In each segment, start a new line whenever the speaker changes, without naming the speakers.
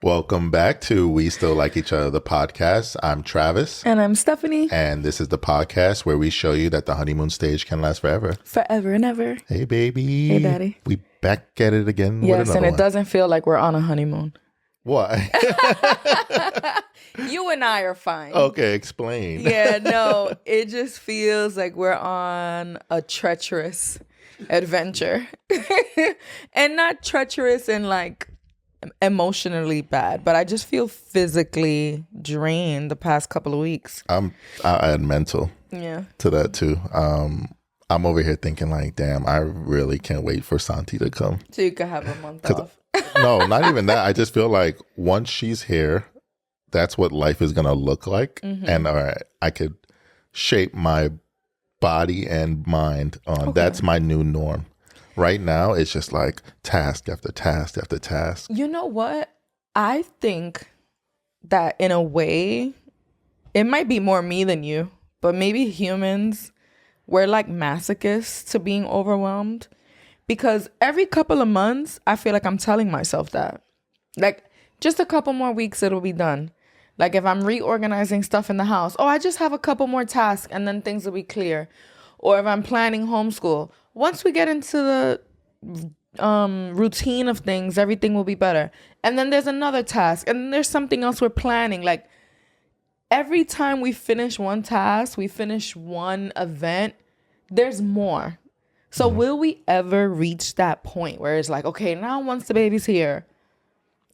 Welcome back to We Still Like Each Other, the podcast. I'm Travis.
And I'm Stephanie.
And this is the podcast where we show you that the honeymoon stage can last forever.
Forever and ever.
Hey, baby.
Hey, daddy.
We back at it again.
Yes, and it doesn't feel like we're on a honeymoon.
Why?
You and I are fine.
Okay, explain.
Yeah, no, it just feels like we're on a treacherous adventure. And not treacherous and like emotionally bad, but I just feel physically drained the past couple of weeks.
I add mental to that too. I'm over here thinking like, damn, I really can't wait for Santi to come.
So you could have a month off.
No, not even that. I just feel like once she's here, that's what life is going to look like. Mm-hmm. And I could shape my body and mind on that's my new norm. Right now, it's just like task after task after task.
You know what? I think that in a way, it might be more me than you, but maybe humans, we're like masochists to being overwhelmed. Because every couple of months, I feel like I'm telling myself that. Like, just a couple more weeks, it'll be done. Like, if I'm reorganizing stuff in the house, I just have a couple more tasks and then things will be clear. Or if I'm planning homeschool, once we get into the routine of things, everything will be better. And then there's another task, and then there's something else we're planning. Like, every time we finish one task, we finish one event, there's more. So will we ever reach that point where it's like, okay, now once the baby's here,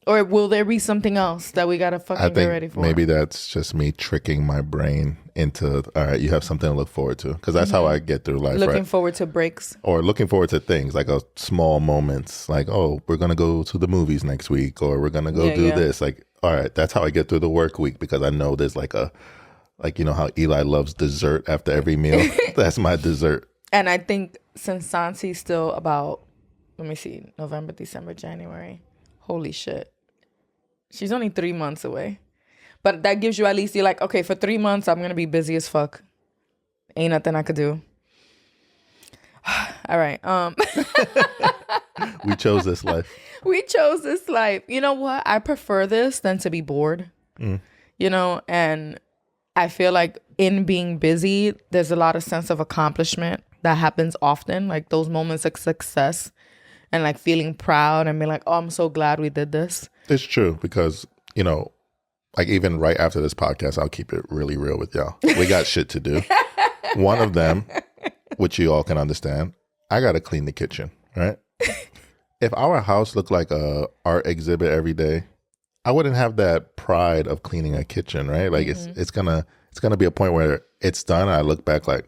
or will there be something else that we gotta fucking get ready for?
Maybe that's just me tricking my brain into, all right, you have something to look forward to. Because that's how I get through life,
looking forward to breaks.
Or looking forward to things, like small moments. Like, oh, we're going to go to the movies next week. Or we're going to go do this. Like, all right, that's how I get through the work week. Because I know there's you know how Eli loves dessert after every meal? That's my dessert.
And I think since Santi's still about, let me see, November, December, January. Holy shit. She's only 3 months away. But that gives you at least, you're like, okay, for 3 months, I'm going to be busy as fuck. Ain't nothing I could do. All right.
We chose this life.
We chose this life. You know what? I prefer this than to be bored. You know, and I feel like in being busy, there's a lot of sense of accomplishment that happens often. Like those moments of success and like feeling proud and being like, oh, I'm so glad we did this.
It's true because, you know, like even right after this podcast, I'll keep it really real with y'all. We got shit to do. One of them, which you all can understand, I got to clean the kitchen, right? If our house looked like a art exhibit every day, I wouldn't have that pride of cleaning a kitchen, right? Like it's gonna be a point where it's done. And I look back like,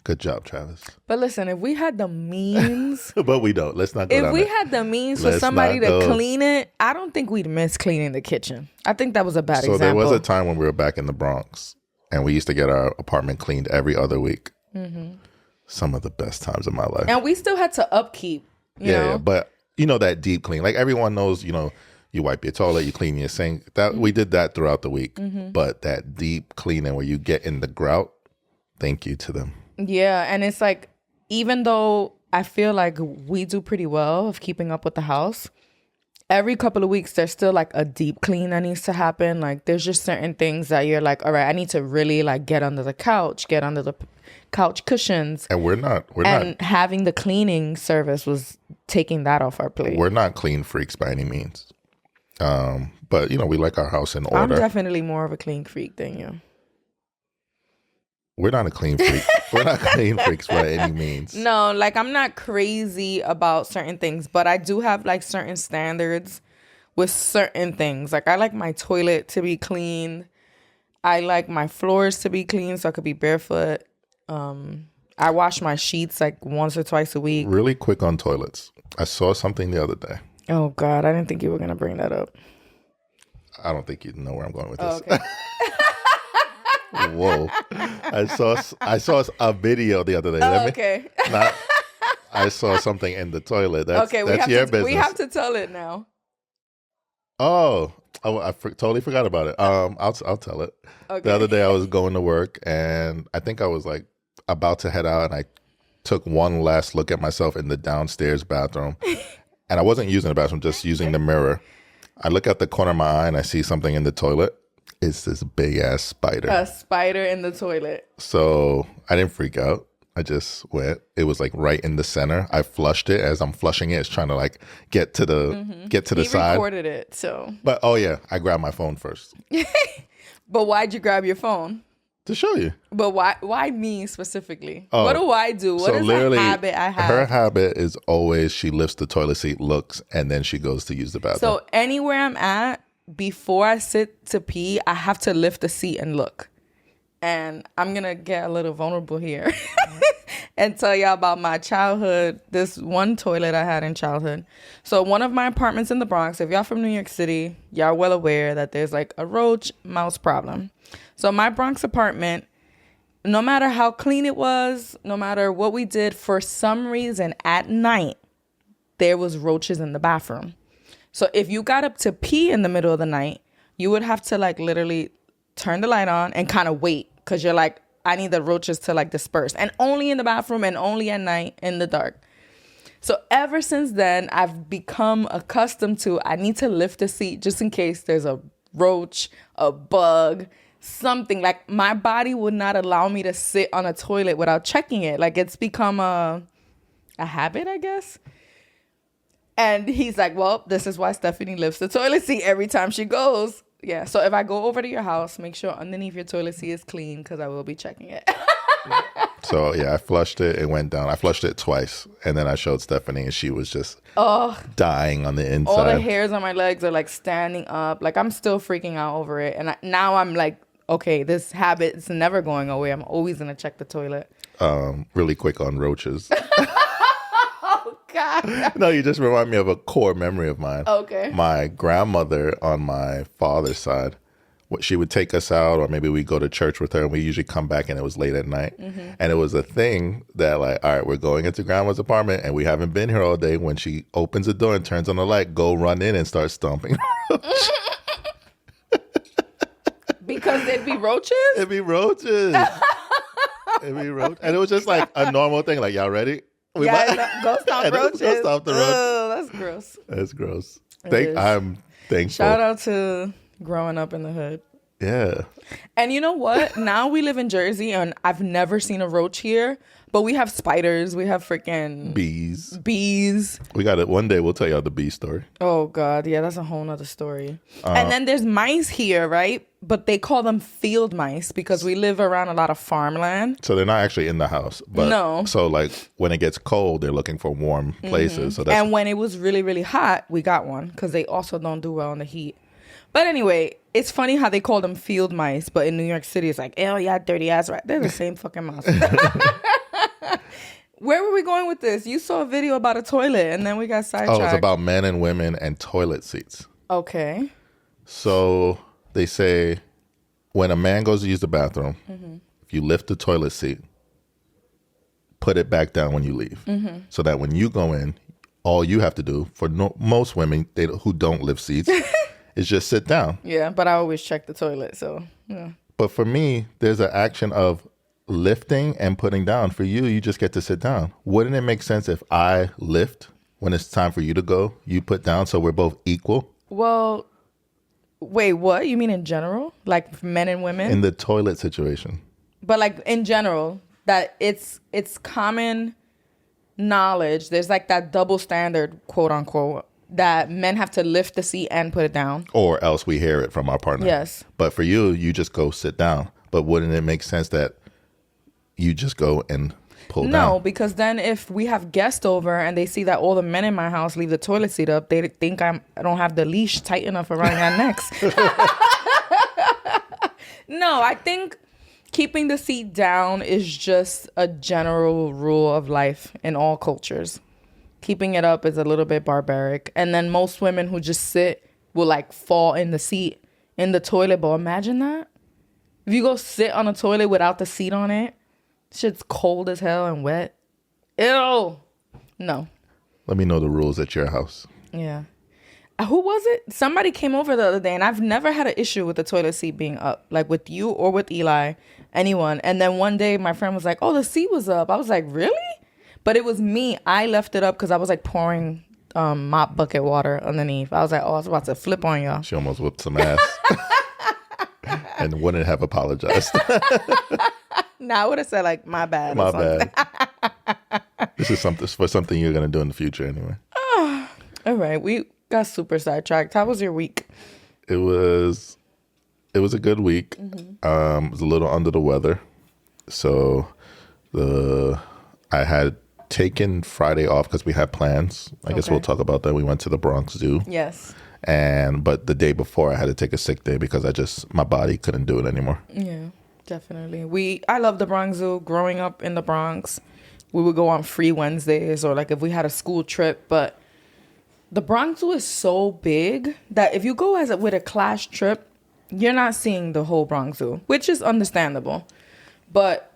good job, Travis.
But listen, if we had the means...
But we don't. Let's not go down
If we had the means for somebody to clean it, I don't think we'd miss cleaning the kitchen. I think that was a bad example.
So there was a time when we were back in the Bronx, and we used to get our apartment cleaned every other week. Some of the best times of my life.
And we still had to upkeep, you know?
Yeah, but you know that deep clean. Like everyone knows, you know, you wipe your toilet, you clean your sink. That we did that throughout the week. But that deep cleaning where you get in the grout, thank you to them.
Yeah, and it's like, even though I feel like we do pretty well of keeping up with the house, every couple of weeks there's still like a deep clean that needs to happen. Like there's just certain things that you're like, all right, I need to really like get under the couch cushions.
And we're not.
Having the cleaning service was taking that off our plate.
We're not clean freaks by any means. But you know, we like our house in order.
I'm definitely more of a clean freak than you.
We're not a clean freak. We're not clean freaks by any means.
No, like I'm not crazy about certain things, but I do have like certain standards with certain things. Like I like my toilet to be clean. I like my floors to be clean so I could be barefoot. I wash my sheets like once or twice a week.
Really quick on toilets. I saw something the other day.
Oh God, I didn't think you were gonna bring that up.
I don't think you know where I'm going with this.
Oh, okay.
Whoa! I saw a video the other day.
Okay.
I saw something in the toilet. That's your business.
We have to tell it now.
Oh, I totally forgot about it. I'll tell it. Okay. The other day I was going to work and I think I was like about to head out and I took one last look at myself in the downstairs bathroom, and I wasn't using the bathroom, just using the mirror. I look at the corner of my eye and I see something in the toilet. It's this big ass spider.
A spider in the toilet.
So I didn't freak out. I just went. It was like right in the center. I flushed it. As I'm flushing it, it's trying to like get to the side.
He recorded it, so.
But oh yeah, I grabbed my phone first.
But why'd you grab your phone?
To show you.
But why me specifically? What do I do? What is a habit I have?
Her habit is always she lifts the toilet seat, looks, and then she goes to use the bathroom.
So anywhere I'm at, before I sit to pee, I have to lift the seat and look. And I'm going to get a little vulnerable here and tell y'all about my childhood, this one toilet I had in childhood. So one of my apartments in the Bronx, if y'all from New York City, y'all well aware that there's like a roach mouse problem. So my Bronx apartment, no matter how clean it was, no matter what we did, for some reason at night, there was roaches in the bathroom. So if you got up to pee in the middle of the night, you would have to like literally turn the light on and kind of wait. Because you're like, I need the roaches to like disperse. And only in the bathroom and only at night in the dark. So ever since then, I've become accustomed to, I need to lift the seat just in case there's a roach, a bug, something. Like my body would not allow me to sit on a toilet without checking it. Like it's become a habit, I guess. And he's like, well, this is why Stephanie lifts the toilet seat every time she goes. Yeah, so if I go over to your house, make sure underneath your toilet seat is clean because I will be checking it.
So, yeah, I flushed it. It went down. I flushed it twice. And then I showed Stephanie and she was just dying on the inside.
All the hairs on my legs are like standing up. Like I'm still freaking out over it. And now I'm like, okay, this habit is never going away. I'm always going to check the toilet.
Really quick on roaches.
God.
No, you just remind me of a core memory of mine.
Okay.
My grandmother on my father's side, she would take us out or maybe we go to church with her and we usually come back and it was late at night. Mm-hmm. And it was a thing that like, all right, we're going into grandma's apartment and we haven't been here all day. When she opens the door and turns on the light, go run in and start stomping.
Because it'd be roaches?
It'd be roaches. It'd be roaches. And it was just like a normal thing. Like, y'all ready?
Go stop roaches.
Go stop the roach.
Oh, that's gross.
That's gross. I'm thankful.
Shout out to growing up in the hood.
Yeah.
And you know what? Now we live in Jersey and I've never seen a roach here, but we have spiders. We have freaking
bees.
We
got it. One day we'll tell y'all the bee story.
Oh, God. Yeah, that's a whole nother story. And then there's mice here, right? But they call them field mice because we live around a lot of farmland.
So they're not actually in the house. But
no.
So like when it gets cold, they're looking for warm places.
Mm-hmm. And when it was really, really hot, we got one because they also don't do well in the heat. But anyway, it's funny how they call them field mice, but in New York City, it's like, oh, yeah, dirty ass, right? They're the same fucking mouse. Where were we going with this? You saw a video about a toilet, and then we got sidetracked.
Oh, it's about men and women and toilet seats.
Okay.
So they say when a man goes to use the bathroom, if you lift the toilet seat, put it back down when you leave. So that when you go in, all you have to do, for most women who don't lift seats, is just sit down.
Yeah, but I always check the toilet, so yeah.
But for me, there's an action of lifting and putting down. For you, you just get to sit down. Wouldn't it make sense if I lift when it's time for you to go, you put down, so we're both equal?
Well, wait, what? You mean in general? Like men and women?
In the toilet situation.
But like in general, that it's common knowledge. There's like that double standard, quote unquote, that men have to lift the seat and put it down.
Or else we hear it from our partner.
Yes.
But for you, you just go sit down. But wouldn't it make sense that you just go and pull down?
No, because then if we have guests over and they see that all the men in my house leave the toilet seat up, they think I don't have the leash tight enough around their necks. No, I think keeping the seat down is just a general rule of life in all cultures. Keeping it up is a little bit barbaric. And then most women who just sit will like fall in the seat in the toilet bowl. Imagine that. If you go sit on a toilet without the seat on it, shit's cold as hell and wet. Ew. No.
Let me know the rules at your house.
Yeah. Who was it? Somebody came over the other day and I've never had an issue with the toilet seat being up. Like with you or with Eli, anyone. And then one day my friend was like, oh, the seat was up. I was like, really? But it was me. I left it up because I was like pouring mop bucket water underneath. I was like, oh, I was about to flip on y'all.
She almost whipped some ass. And wouldn't have apologized.
Nah, I would have said like, my bad.
My bad. This is something you're gonna do in the future anyway.
All right, we got super sidetracked. How was your week?
It was a good week. It was a little under the weather, so I had taken Friday off because we had plans. I guess we'll talk about that. We went to the Bronx Zoo.
Yes.
But the day before I had to take a sick day because my body couldn't do it anymore.
Yeah, definitely. I love the Bronx Zoo. Growing up in the Bronx, we would go on free Wednesdays or like if we had a school trip. But the Bronx Zoo is so big that if you go with a class trip, you're not seeing the whole Bronx Zoo, which is understandable. But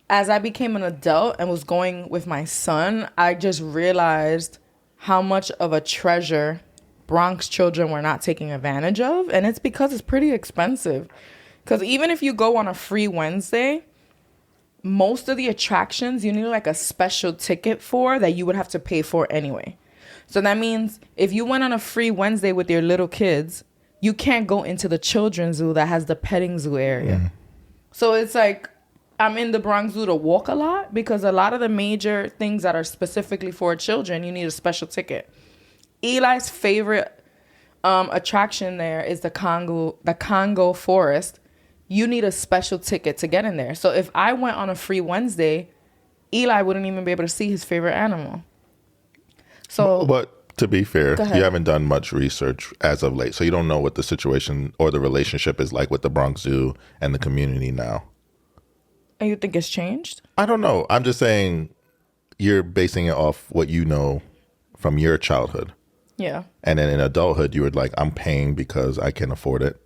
as I became an adult and was going with my son, I just realized how much of a treasure Bronx children were not taking advantage of. And it's because it's pretty expensive. Because even if you go on a free Wednesday, most of the attractions you need like a special ticket for that you would have to pay for anyway. So that means if you went on a free Wednesday with your little kids, you can't go into the children's zoo that has the petting zoo area. So it's like I'm in the Bronx Zoo to walk a lot because a lot of the major things that are specifically for children, you need a special ticket. Eli's favorite attraction there is the Congo forest. You need a special ticket to get in there. So if I went on a free Wednesday, Eli wouldn't even be able to see his favorite animal. So,
but to be fair, you haven't done much research as of late, so you don't know what the situation or the relationship is like with the Bronx Zoo and the community now.
And you think it's changed?
I don't know. I'm just saying you're basing it off what you know from your childhood.
Yeah.
And then in adulthood, you were like, I'm paying because I can afford it.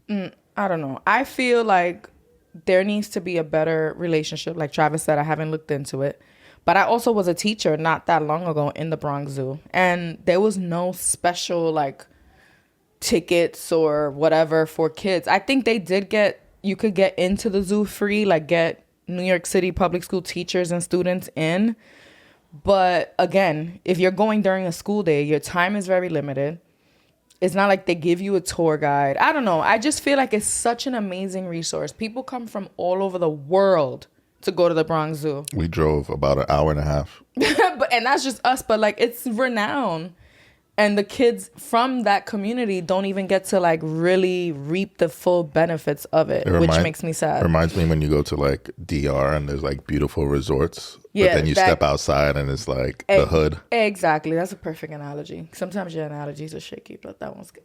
I don't know. I feel like there needs to be a better relationship. Like Travis said, I haven't looked into it. But I also was a teacher not that long ago in the Bronx Zoo. And there was no special like tickets or whatever for kids. I think they did you could get into the zoo free, like get New York City public school teachers and students in. But again, if you're going during a school day, your time is very limited. It's not like they give you a tour guide. I don't know. I just feel like it's such an amazing resource. People come from all over the world to go to the Bronx Zoo.
We drove about an hour and a half.
And that's just us. But like it's renowned. And the kids from that community don't even get to like really reap the full benefits of it, which makes me sad.
It reminds me when you go to like DR and there's like beautiful resorts.
Yeah,
but then you step outside and it's like the hood.
Exactly. That's a perfect analogy. Sometimes your analogies are shaky, but that one's good.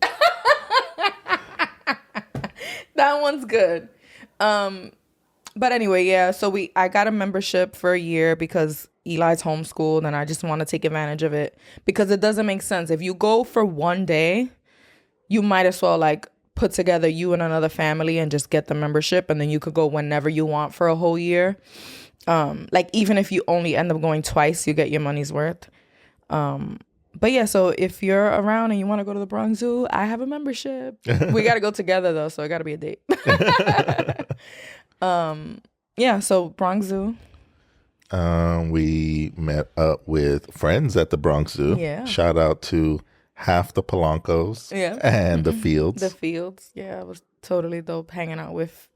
That one's good. But anyway, yeah. So I got a membership for a year because Eli's homeschooled and I just want to take advantage of it because it doesn't make sense. If you go for one day, you might as well like put together you and another family and just get the membership and then you could go whenever you want for a whole year. Like even if you only end up going twice, you get your money's worth. But yeah, so if you're around and you want to go to the Bronx Zoo, I have a membership. We got to go together though, so it got to be a date. Yeah, so Bronx Zoo.
We met up with friends at the Bronx Zoo.
Yeah.
Shout out to half the Polancos and the Fields.
The Fields. Yeah, it was totally dope hanging out with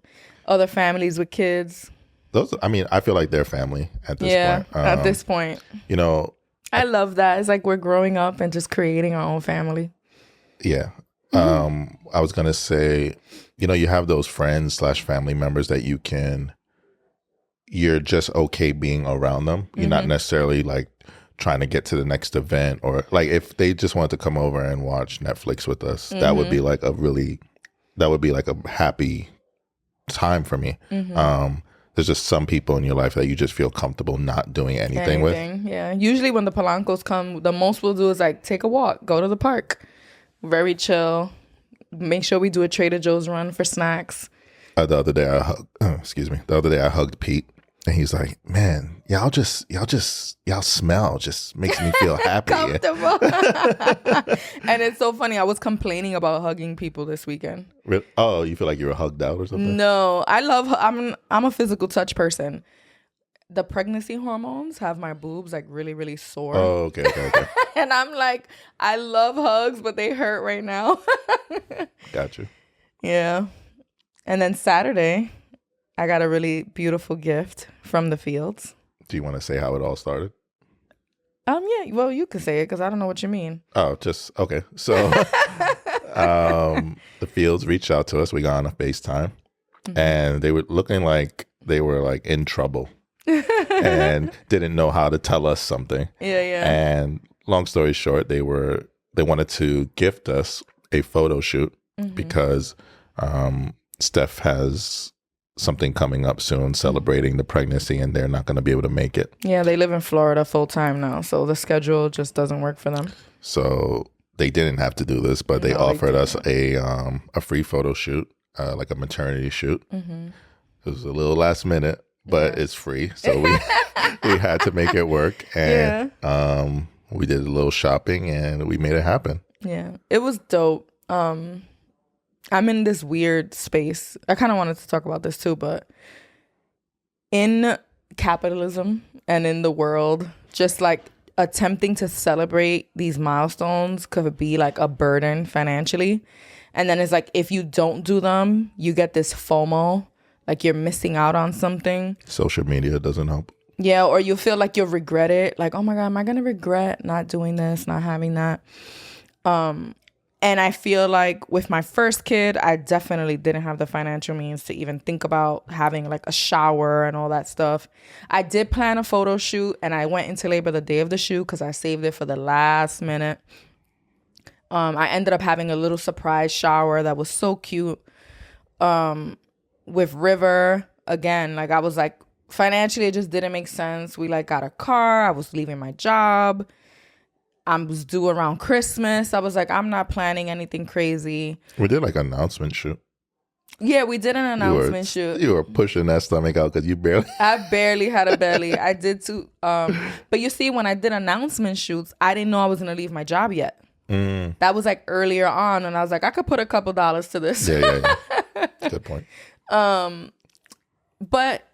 other families with kids.
I feel like they're family at this point.
At this point.
You know.
I love that. It's like we're growing up and just creating our own family.
Yeah. I was going to say, you know, you have those friends / family members that you're just okay being around them. You're not necessarily like trying to get to the next event or like if they just wanted to come over and watch Netflix with us, that would be like a happy time for me. There's just some people in your life that you just feel comfortable not doing anything with.
Yeah. Usually when the Polancos come, the most we'll do is like take a walk, go to the park. Very chill. Make sure we do a Trader Joe's run for snacks.
The other day I hugged Pete and he's like, man, y'all smell just makes me feel happy.
Comfortable. And it's so funny. I was complaining about hugging people this weekend.
Really? Oh, you feel like you were hugged out or something?
No, I'm a physical touch person. the pregnancy hormones have my boobs like really, really sore.
Oh, okay.
And I'm like, I love hugs, but they hurt right now.
Got you.
Yeah. And then Saturday, I got a really beautiful gift from the fields.
Do you want to say how it all started?
Yeah. Well, you could say it because I don't know what you mean.
Oh, just okay. So, the fields reached out to us. We got on a FaceTime, and they were looking like they were like in trouble and didn't know how to tell us something.
Yeah.
And long story short, they wanted to gift us a photo shoot because Steph has something coming up soon celebrating the pregnancy, and they're not going to be able to make it.
Yeah, they live in Florida full time now, so the schedule just doesn't work for them.
So they didn't have to do this, but they offered us a free photo shoot, like a maternity shoot. It was a little last minute, but it's free, so we had to make it work, and we did a little shopping, and we made it happen.
Yeah, it was dope. I'm in this weird space. I kind of wanted to talk about this too, but in capitalism and in the world, just like attempting to celebrate these milestones could be like a burden financially. And then it's like, if you don't do them, you get this FOMO, like you're missing out on something.
Social media doesn't help.
Yeah, or you feel like you'll regret it. Like, oh my God, am I going to regret not doing this, not having that? And I feel like with my first kid, I definitely didn't have the financial means to even think about having like a shower and all that stuff. I did plan a photo shoot, and I went into labor the day of the shoot because I saved it for the last minute. I ended up having a little surprise shower that was so cute with River. Again, like I was like, financially, it just didn't make sense. We like got a car. I was leaving my job. I was due around Christmas. I was like, I'm not planning anything crazy.
We did like an announcement shoot.
Yeah, we did an announcement shoot.
You were pushing that stomach out because you barely.
I barely had a belly. I did too. But you see, when I did announcement shoots, I didn't know I was going to leave my job yet. That was like earlier on. And I was like, I could put a couple dollars to this.
Yeah. Good point.
But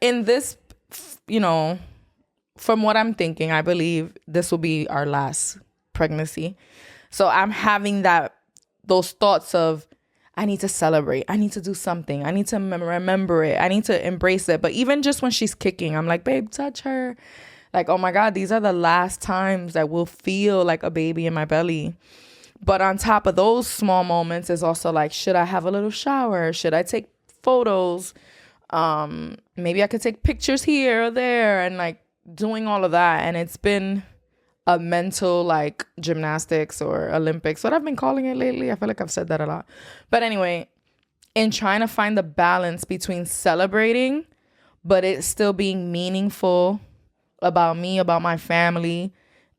in this, from what I'm thinking, I believe this will be our last pregnancy. So I'm having those thoughts of, I need to celebrate. I need to do something. I need to remember it. I need to embrace it. But even just when she's kicking, I'm like, babe, touch her. Like, oh my God, these are the last times that we'll feel like a baby in my belly. But on top of those small moments is also like, should I have a little shower? Should I take photos? Maybe I could take pictures here or there, and like doing all of that. And it's been a mental like gymnastics or Olympics, what I've been calling it lately. I feel like I've said that a lot. But anyway, in trying to find the balance between celebrating, but it still being meaningful about me, about my family,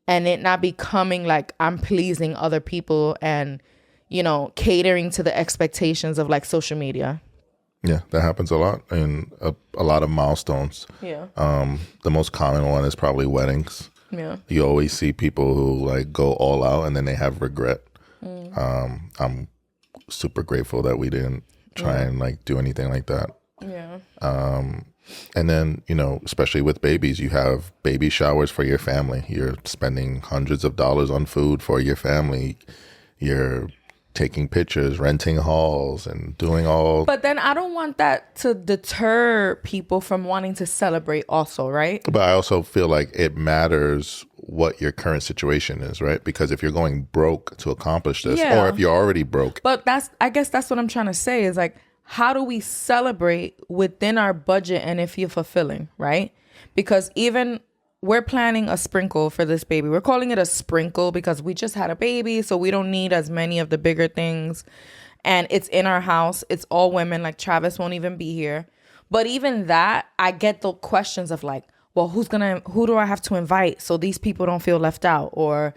and it not becoming like I'm pleasing other people and, catering to the expectations of like social media.
Yeah, that happens a lot in a lot of milestones.
Yeah.
The most common one is probably weddings.
Yeah.
You always see people who like go all out and then they have regret. I'm super grateful that we didn't try and like do anything like that.
Yeah.
And then, especially with babies, you have baby showers for your family. You're spending hundreds of dollars on food for your family. You're taking pictures, renting halls, and doing all.
But then I don't want that to deter people from wanting to celebrate also, right?
But I also feel like it matters what your current situation is, right? Because if you're going broke to accomplish this, or if you're already broke.
But I guess that's what I'm trying to say is like, how do we celebrate within our budget and if you're fulfilling, right? Because even we're planning a sprinkle for this baby. We're calling it a sprinkle because we just had a baby, so we don't need as many of the bigger things. And it's in our house. It's all women. Like Travis won't even be here. But even that, I get the questions of like, well, who do I have to invite so these people don't feel left out? Or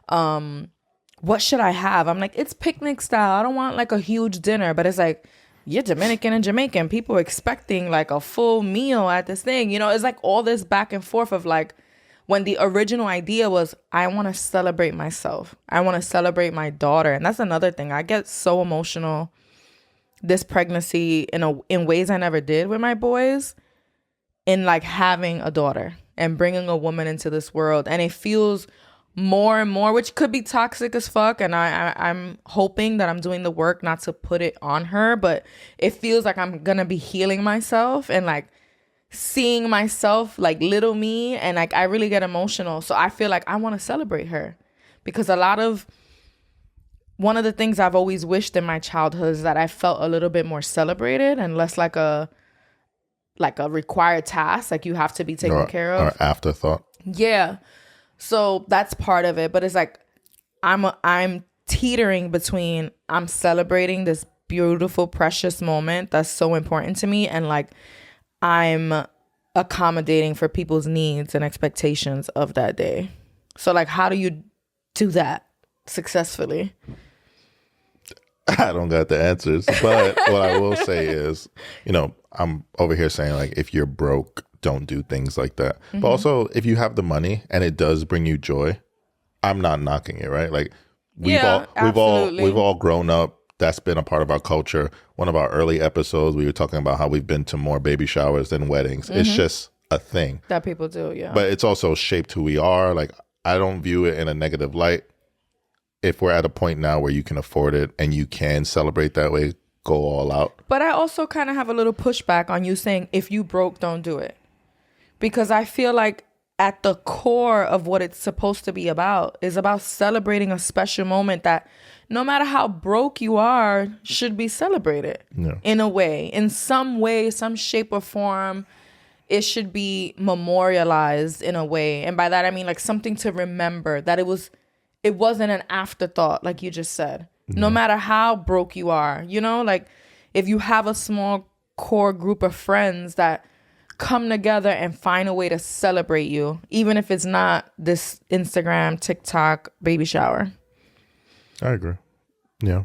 what should I have? I'm like, it's picnic style. I don't want like a huge dinner, but it's like, you're Dominican and Jamaican. People expecting like a full meal at this thing. It's like all this back and forth of like, when the original idea was, I want to celebrate myself. I want to celebrate my daughter. And that's another thing. I get so emotional this pregnancy in ways I never did with my boys. in like having a daughter and bringing a woman into this world. And it feels more and more, which could be toxic as fuck. And I'm hoping that I'm doing the work not to put it on her, but it feels like I'm gonna be healing myself and like seeing myself like little me, and like I really get emotional. So I feel like I want to celebrate her, because one of the things I've always wished in my childhood is that I felt a little bit more celebrated and less like a required task, like you have to be taken care of,
or afterthought.
Yeah. So that's part of it, but it's like I'm teetering between I'm celebrating this beautiful, precious moment that's so important to me, and like I'm accommodating for people's needs and expectations of that day. So like, how do you do that successfully?
I don't got the answers, but what I will say is, I'm over here saying like, if you're broke, don't do things like that. Mm-hmm. But also, if you have the money and it does bring you joy, I'm not knocking it, right? Like we've all grown up. That's been a part of our culture. One of our early episodes, we were talking about how we've been to more baby showers than weddings. Mm-hmm. It's just a thing
that people do, yeah.
But it's also shaped who we are. Like, I don't view it in a negative light. If we're at a point now where you can afford it and you can celebrate that way, go all out. But
I also kind of have a little pushback on you saying, if you broke, don't do it. Because I feel like at the core of what it's supposed to be about is about celebrating a special moment that no matter how broke you are, should be celebrated. Yeah. In a way, in some way, some shape or form, it should be memorialized in a way. And by that, I mean like something to remember, that it wasn't an afterthought, like you just said. Yeah. No matter how broke you are, like if you have a small core group of friends that come together and find a way to celebrate you, even if it's not this Instagram, TikTok, baby shower.
I agree. Yeah.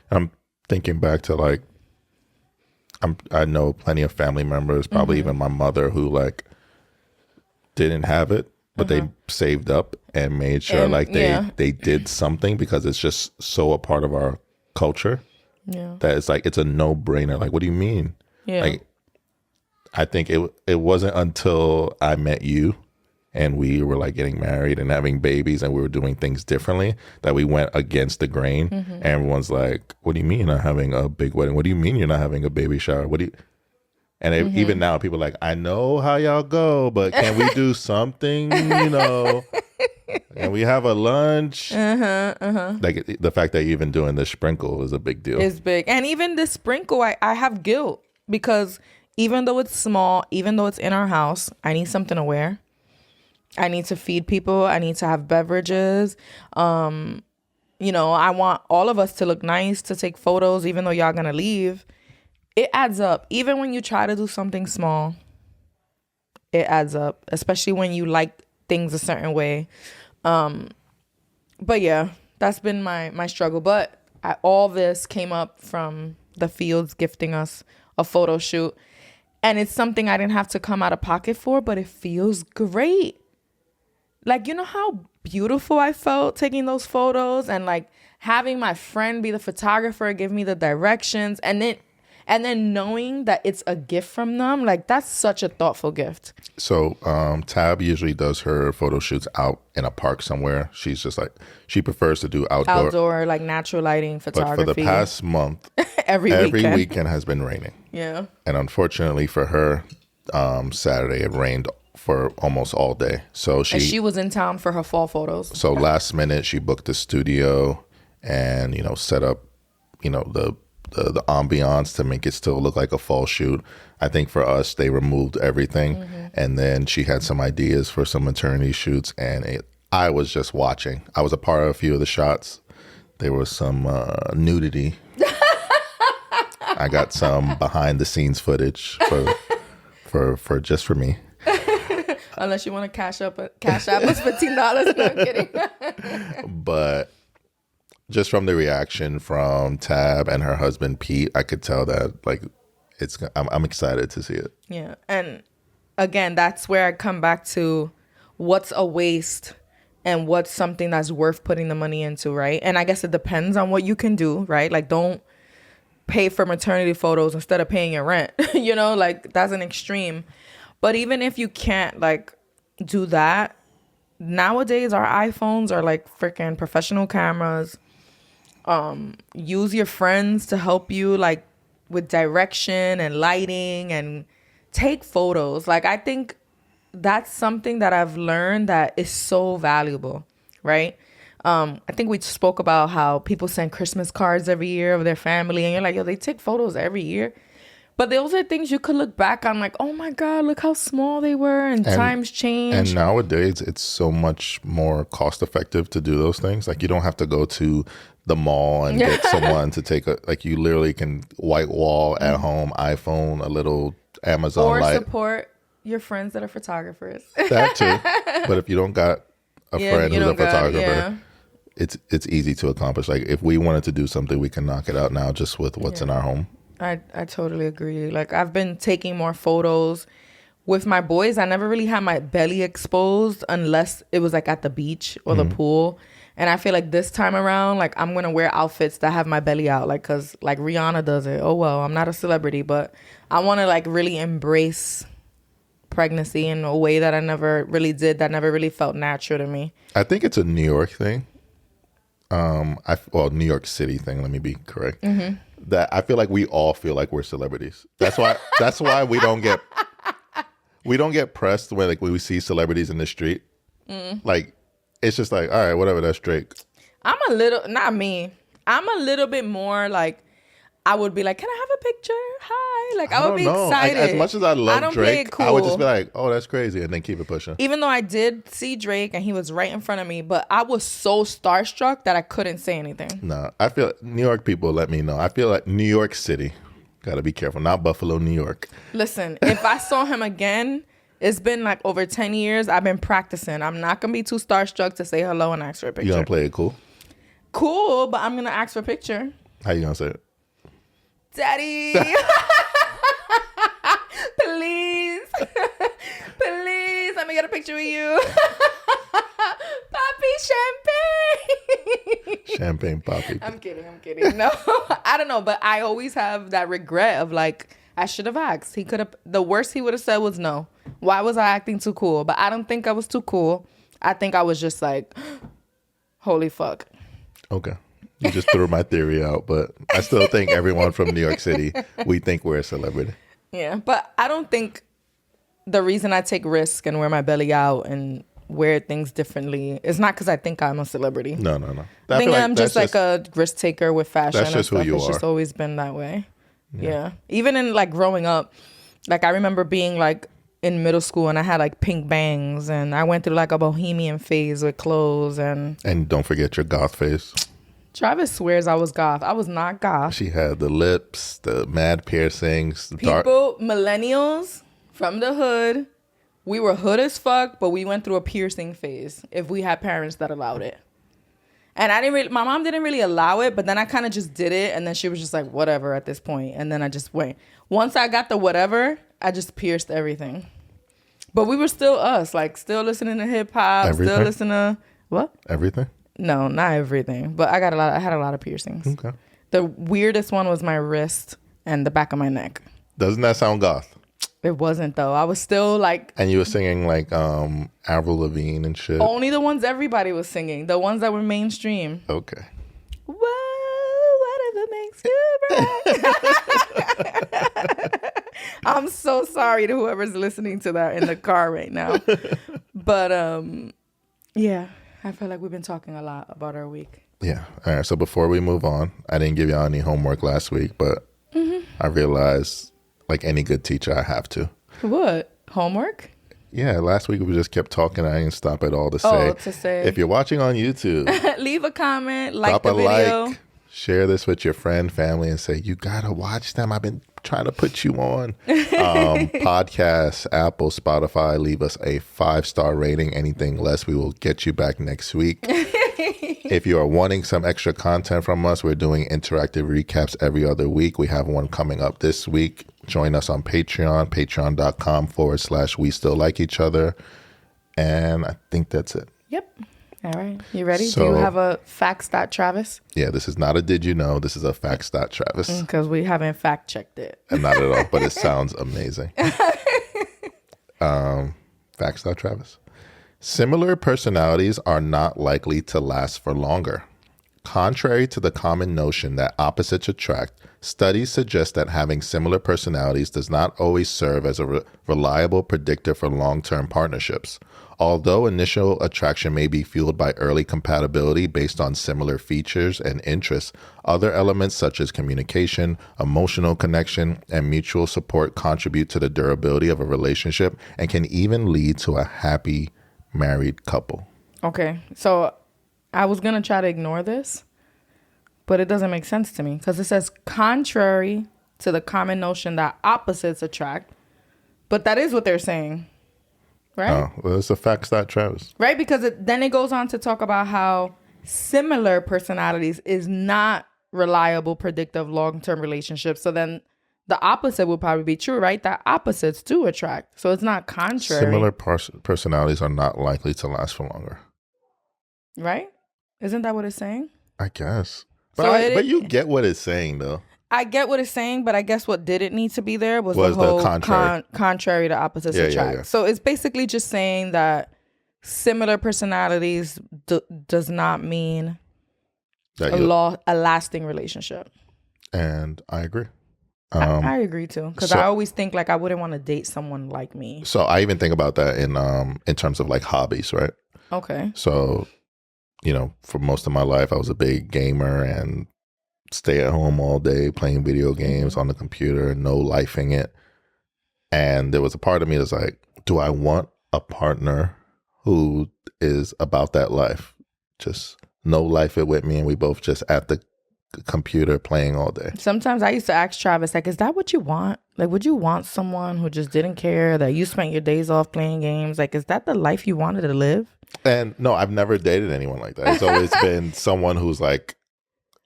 I'm thinking back to like, I know plenty of family members, probably even my mother, who like didn't have it, but they saved up and made sure they did something, because it's just so a part of our culture that it's like, it's a no-brainer. Like, what do you mean? Yeah. Like, I think it wasn't until I met you and we were like getting married and having babies and we were doing things differently that we went against the grain. Mm-hmm. Everyone's like, what do you mean you're not having a big wedding? What do you mean you're not having a baby shower? And even now people are like, I know how y'all go, but can we do something, and we have a lunch? Like the fact that you're even doing the sprinkle is a big deal.
It's big. And even the sprinkle, I have guilt, because even though it's small, even though it's in our house, I need something to wear. I need to feed people. I need to have beverages. I want all of us to look nice, to take photos, even though y'all gonna leave. It adds up. Even when you try to do something small, it adds up, especially when you like things a certain way. But yeah, that's been my struggle. But all this came up from the Fields gifting us a photo shoot. And it's something I didn't have to come out of pocket for, but it feels great. Like, how beautiful I felt taking those photos, and like having my friend be the photographer, give me the directions, and then knowing that it's a gift from them. Like, that's such a thoughtful gift.
So Tab usually does her photo shoots out in a park somewhere. She's just like, she prefers to do outdoor
like natural lighting photography.
But for the past month,
every
weekend has been raining.
Yeah.
And unfortunately for her, Saturday it rained for almost all day. So
she was in town for her fall photos.
So last minute she booked a studio and set up the ambiance to make it still look like a fall shoot. I think for us they removed everything, and then she had some ideas for some maternity shoots, and I was just watching. I was a part of a few of the shots. There was some nudity. I got some behind the scenes footage for just for me.
Unless you want to cash up us $15. No, I'm kidding.
But just from the reaction from Tab and her husband Pete, I could tell that like I'm excited to see it.
Yeah, and again, that's where I come back to what's a waste and what's something that's worth putting the money into, right? And I guess it depends on what you can do, right? Like, don't pay for maternity photos instead of paying your rent. Like, that's an extreme. But even if you can't like do that, nowadays our iPhones are like freaking professional cameras. Use your friends to help you like with direction and lighting and take photos. Like I think that's something that I've learned that is so valuable, right? I think we spoke about how people send Christmas cards every year of their family, and you're like, yo, they take photos every year. But those are things you could look back on like, oh my God, look how small they were, and times change.
And nowadays, it's so much more cost effective to do those things. Like you don't have to go to the mall and get someone to take you literally can white wall at home, iPhone, a little Amazon
or
light.
Support your friends that are photographers.
That too. But if you don't got a friend who's a photographer, it's easy to accomplish. Like if we wanted to do something, we can knock it out now just with what's in our home.
I totally agree. Like I've been taking more photos with my boys. I never really had my belly exposed unless it was like at the beach or the pool. And I feel like this time around, like I'm going to wear outfits that have my belly out. Like, cause like Rihanna does it. Oh, well, I'm not a celebrity, but I want to like really embrace pregnancy in a way that I never really did. That never really felt natural to me.
I think it's a New York thing. New York City thing. Let me be correct. Mm-hmm. That I feel like we all feel like we're celebrities. That's why we don't get pressed when we see celebrities in the street. Like it's just like, all right, whatever, that's Drake.
I'm a little bit more like, I would be like, can I have a picture? Hi. Like I would be excited.
As much as I love Drake, cool. I would just be like, oh, that's crazy, and then keep it pushing.
Even though I did see Drake and he was right in front of me, but I was so starstruck that I couldn't say anything.
No, I feel New York people let me know. I feel like New York City. Gotta be careful. Not Buffalo, New York.
Listen, if I saw him again, it's been like over 10 years. I've been practicing. I'm not gonna be too starstruck to say hello and ask for a picture.
You gonna play it cool?
Cool, but I'm gonna ask for a picture.
How you gonna say it?
Daddy, please, please, let me get a picture with you. Poppy champagne.
Champagne poppy.
I'm kidding. No, I don't know, but I always have that regret of like, I should have asked. He could have, the worst he would have said was no. Why was I acting too cool? But I don't think I was too cool. I think I was just like, holy fuck.
Okay. You just threw my theory out, but I still think everyone from New York City, we think we're a celebrity.
Yeah, but I don't think the reason I take risks and wear my belly out and wear things differently is not because I think I'm a celebrity.
No.
I think I'm just like a risk taker with fashion.
That's just who you are.
It's just always been that way. Yeah. Even in like growing up, like I remember being like in middle school and I had like pink bangs and I went through like a bohemian phase with clothes and
don't forget your goth face.
Travis swears I was goth. I was not goth.
She had the lips, the mad piercings.
Millennials from the hood, we were hood as fuck, but we went through a piercing phase if we had parents that allowed it. And my mom didn't really allow it, but then I kind of just did it. And then she was just like, whatever at this point. And then I just went. Once I got the whatever, I just pierced everything. But we were still us, like still listening to hip hop, still listening to what?
Everything?
No, not everything. But I had a lot of piercings.
Okay.
The weirdest one was my wrist and the back of my neck.
Doesn't that sound goth?
It wasn't though. I was still like.
And you were singing like Avril Lavigne and shit.
Only the ones everybody was singing. The ones that were mainstream.
Okay.
Whoa, whatever makes you bright. I'm so sorry to whoever's listening to that in the car right now. But yeah, I feel like we've been talking a lot about our week.
Yeah. All right. So before we move on, I didn't give y'all any homework last week, but I realized, like any good teacher, I have to.
What? Homework?
Yeah. Last week we just kept talking. I didn't stop at all to say. If you're watching on YouTube,
leave a comment, like
drop
the video.
Like, share this with your friend, family, and say, you got to watch them. I've been trying to put you on. Podcasts, Apple, Spotify, leave us a 5-star rating. Anything less, we will get you back next week. If you are wanting some extra content from us, we're doing interactive recaps every other week. We have one coming up this week. Join us on Patreon, patreon.com/we still like each other. And I think that's it.
Yep. All right. You ready? Do you have a facts.Travis?
Yeah, this is not a did you know. This is a facts.Travis.
Because we haven't fact checked it.
And not at all, but it sounds amazing. Facts, Travis. Similar personalities are not likely to last for longer. Contrary to the common notion that opposites attract, studies suggest that having similar personalities does not always serve as a reliable predictor for long-term partnerships. Although initial attraction may be fueled by early compatibility based on similar features and interests, other elements such as communication, emotional connection, and mutual support contribute to the durability of a relationship and can even lead to a happy married couple.
Okay, so I was going to try to ignore this, but it doesn't make sense to me because it says contrary to the common notion that opposites attract, but that is what they're saying. Right?
Oh, well, it's a facts, Travis.
Right? Because then it goes on to talk about how similar personalities is not reliable predictive long-term relationships. So then the opposite would probably be true, right? That opposites do attract. So it's not contrary.
Similar personalities are not likely to last for longer.
Right? Isn't that what it's saying?
I guess. But, but you get what it's saying, though.
I get what it's saying, but I guess what didn't need to be there was the whole contrary to opposites attract. Yeah. So it's basically just saying that similar personalities does not mean a lasting relationship.
And I agree.
I agree too, because I always think like I wouldn't want to date someone like me.
So I even think about that in terms of like hobbies, right?
Okay.
So, for most of my life, I was a big gamer and stay at home all day playing video games on the computer, no lifing it. And there was a part of me that's like, do I want a partner who is about that life? Just no life it with me and we both just at the computer playing all day.
Sometimes I used to ask Travis, like, is that what you want? Like, would you want someone who just didn't care, that you spent your days off playing games? Like, is that the life you wanted to live?
And no, I've never dated anyone like that. It's always been someone who's like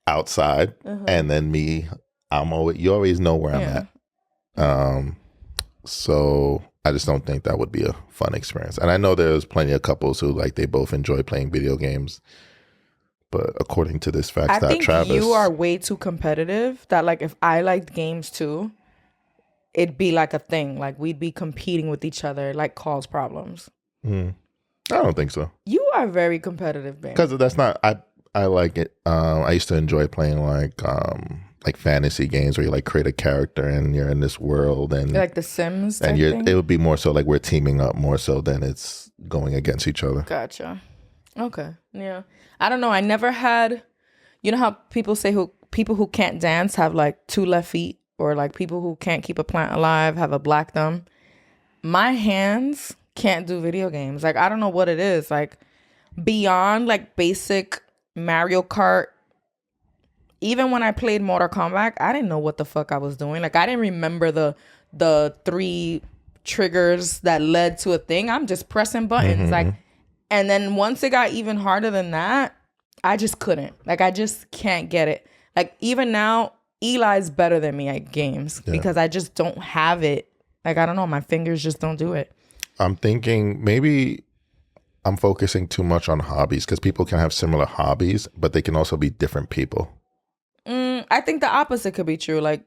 outside, and then me, you always know where I'm at. So I just don't think that would be a fun experience. And I know there's plenty of couples who like they both enjoy playing video games, but according to this fact, Travis,
you are way too competitive. That like if I liked games too, it'd be like a thing. Like we'd be competing with each other, like cause problems.
I don't think so.
You are very competitive, babe.
Because that's not. I like it. I used to enjoy playing like fantasy games where you like create a character and you're in this world and
like The Sims.
And it would be more so like we're teaming up more so than it's going against each other.
Gotcha. Okay. Yeah. I don't know. I never had. You know how people say people who can't dance have like 2 left feet, or like people who can't keep a plant alive have a black thumb. My hands can't do video games. Like I don't know what it is. Like beyond like basic Mario Kart, even when I played Mortal Kombat, I didn't know what the fuck I was doing. Like I didn't remember the 3 triggers that led to a thing. I'm just pressing buttons. Like, and then once it got even harder than that, I just couldn't. Like I just can't get it. Like even now, Eli's better than me at games because I just don't have it. Like I don't know, my fingers just don't do it.
I'm thinking maybe I'm focusing too much on hobbies because people can have similar hobbies, but they can also be different people.
I think the opposite could be true. Like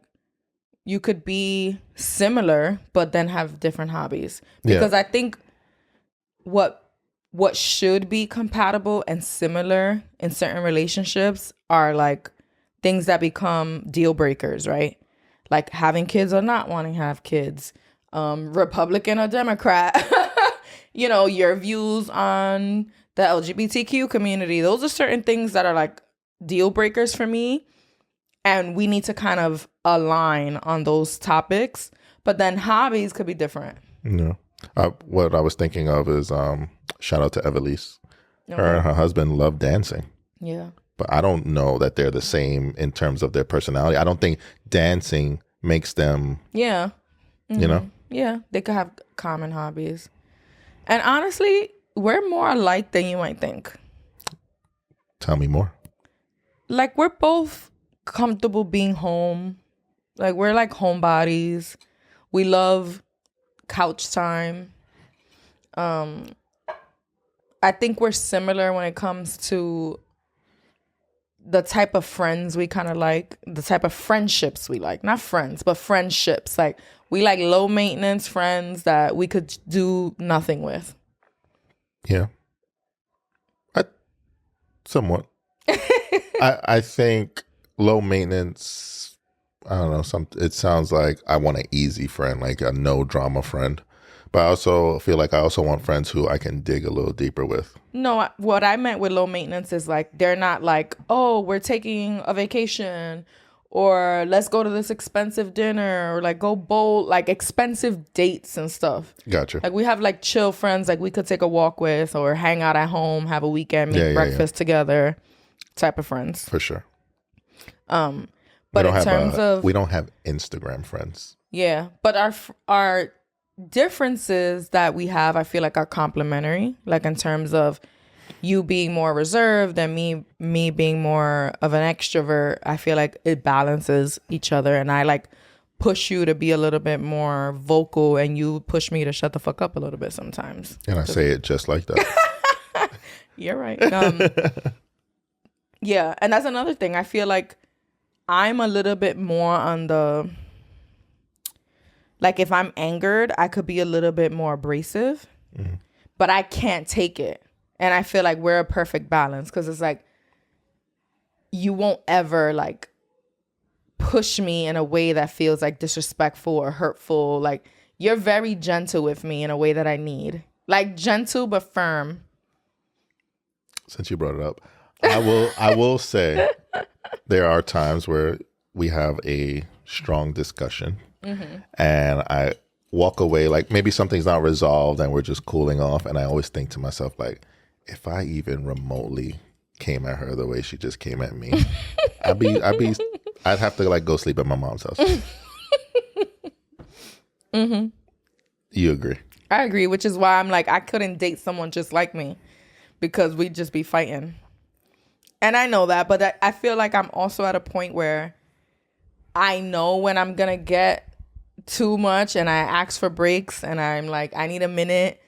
you could be similar, but then have different hobbies. Because I think what should be compatible and similar in certain relationships are like things that become deal breakers, right? Like having kids or not wanting to have kids, Republican or Democrat. Your views on the LGBTQ community. Those are certain things that are like deal breakers for me. And we need to kind of align on those topics. But then hobbies could be different.
Yeah. What I was thinking of is shout out to Evelise. Okay. Her and her husband love dancing.
Yeah.
But I don't know that they're the same in terms of their personality. I don't think dancing makes them.
Yeah. Mm-hmm. Yeah. They could have common hobbies. And honestly, we're more alike than you might think.
Tell me more.
Like, we're both comfortable being home. Like, we're like homebodies. We love couch time. I think we're similar when it comes to the type of friends we kind of like, the type of friendships we like. Not friends, but friendships. Like, We like low maintenance friends that we could do nothing with.
Yeah. Somewhat. I think low maintenance, I don't know, it sounds like I want an easy friend, like a no drama friend. But I also feel like I also want friends who I can dig a little deeper with.
No, what I meant with low maintenance is like they're not like, oh, we're taking a vacation or let's go to this expensive dinner or like go bowl, like expensive dates and stuff.
Gotcha.
Like we have like chill friends like we could take a walk with or hang out at home, have a weekend, make breakfast together type of friends.
For sure.
But in terms of...
We don't have Instagram friends.
Yeah. But our differences that we have, I feel like are complementary. Like in terms of you being more reserved and me being more of an extrovert, I feel like it balances each other. And I like push you to be a little bit more vocal and you push me to shut the fuck up a little bit sometimes.
And I say it just like that.
You're right. Yeah. And that's another thing. I feel like I'm a little bit more on the, like if I'm angered, I could be a little bit more abrasive, but I can't take it. And I feel like we're a perfect balance because it's like you won't ever like push me in a way that feels like disrespectful or hurtful. Like you're very gentle with me in a way that I need. Like gentle but firm.
Since you brought it up, I will say there are times where we have a strong discussion and I walk away like maybe something's not resolved and we're just cooling off. And I always think to myself like, if I even remotely came at her the way she just came at me, I'd have to like go sleep at my mom's house. You agree?
I agree, which is why I'm like, I couldn't date someone just like me because we'd just be fighting. And I know that, but I feel like I'm also at a point where I know when I'm going to get too much and I ask for breaks and I'm like, I need a minute.